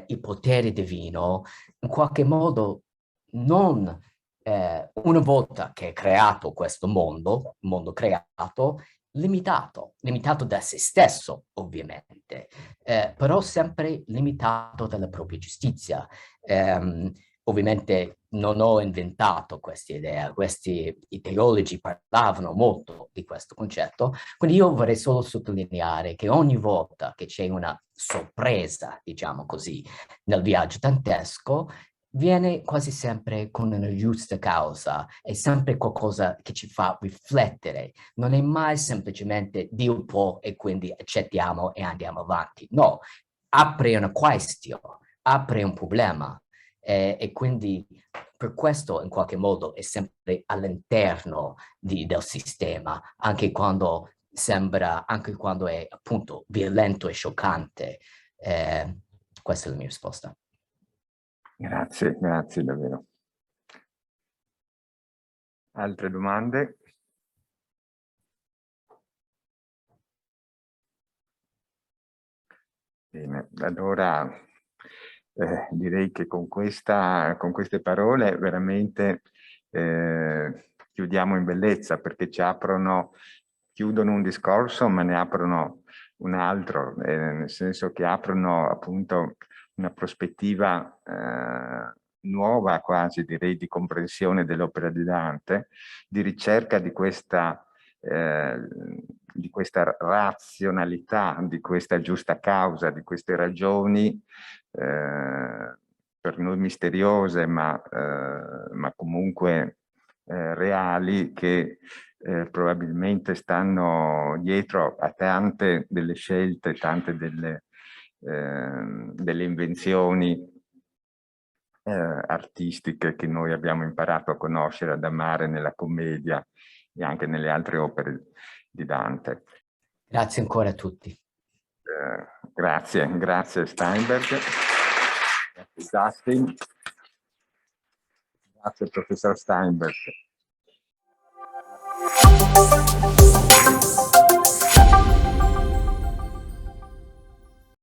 il potere divino in qualche modo non una volta che è creato questo mondo, il mondo creato, limitato da se stesso ovviamente, però sempre limitato dalla propria giustizia. Ovviamente non ho inventato questa idea, i teologi parlavano molto di questo concetto, quindi io vorrei solo sottolineare che ogni volta che c'è una sorpresa, diciamo così, nel viaggio dantesco, viene quasi sempre con una giusta causa, è sempre qualcosa che ci fa riflettere, non è mai semplicemente Dio può e quindi accettiamo e andiamo avanti. No, apre una question, apre un problema e quindi per questo in qualche modo è sempre all'interno del sistema, anche quando è appunto violento e scioccante. Questa è la mia risposta. Grazie davvero. Altre domande? Bene, allora direi che con queste parole veramente chiudiamo in bellezza, perché chiudono un discorso ma ne aprono un altro, nel senso che aprono appunto una prospettiva nuova quasi, direi, di comprensione dell'opera di Dante, di ricerca di questa razionalità, di questa giusta causa, di queste ragioni per noi misteriose, ma comunque reali, che probabilmente stanno dietro a tante delle scelte, tante delle invenzioni artistiche che noi abbiamo imparato a conoscere, ad amare nella commedia e anche nelle altre opere di Dante. Grazie ancora a tutti. Grazie Steinberg. Justin. Grazie professor Steinberg.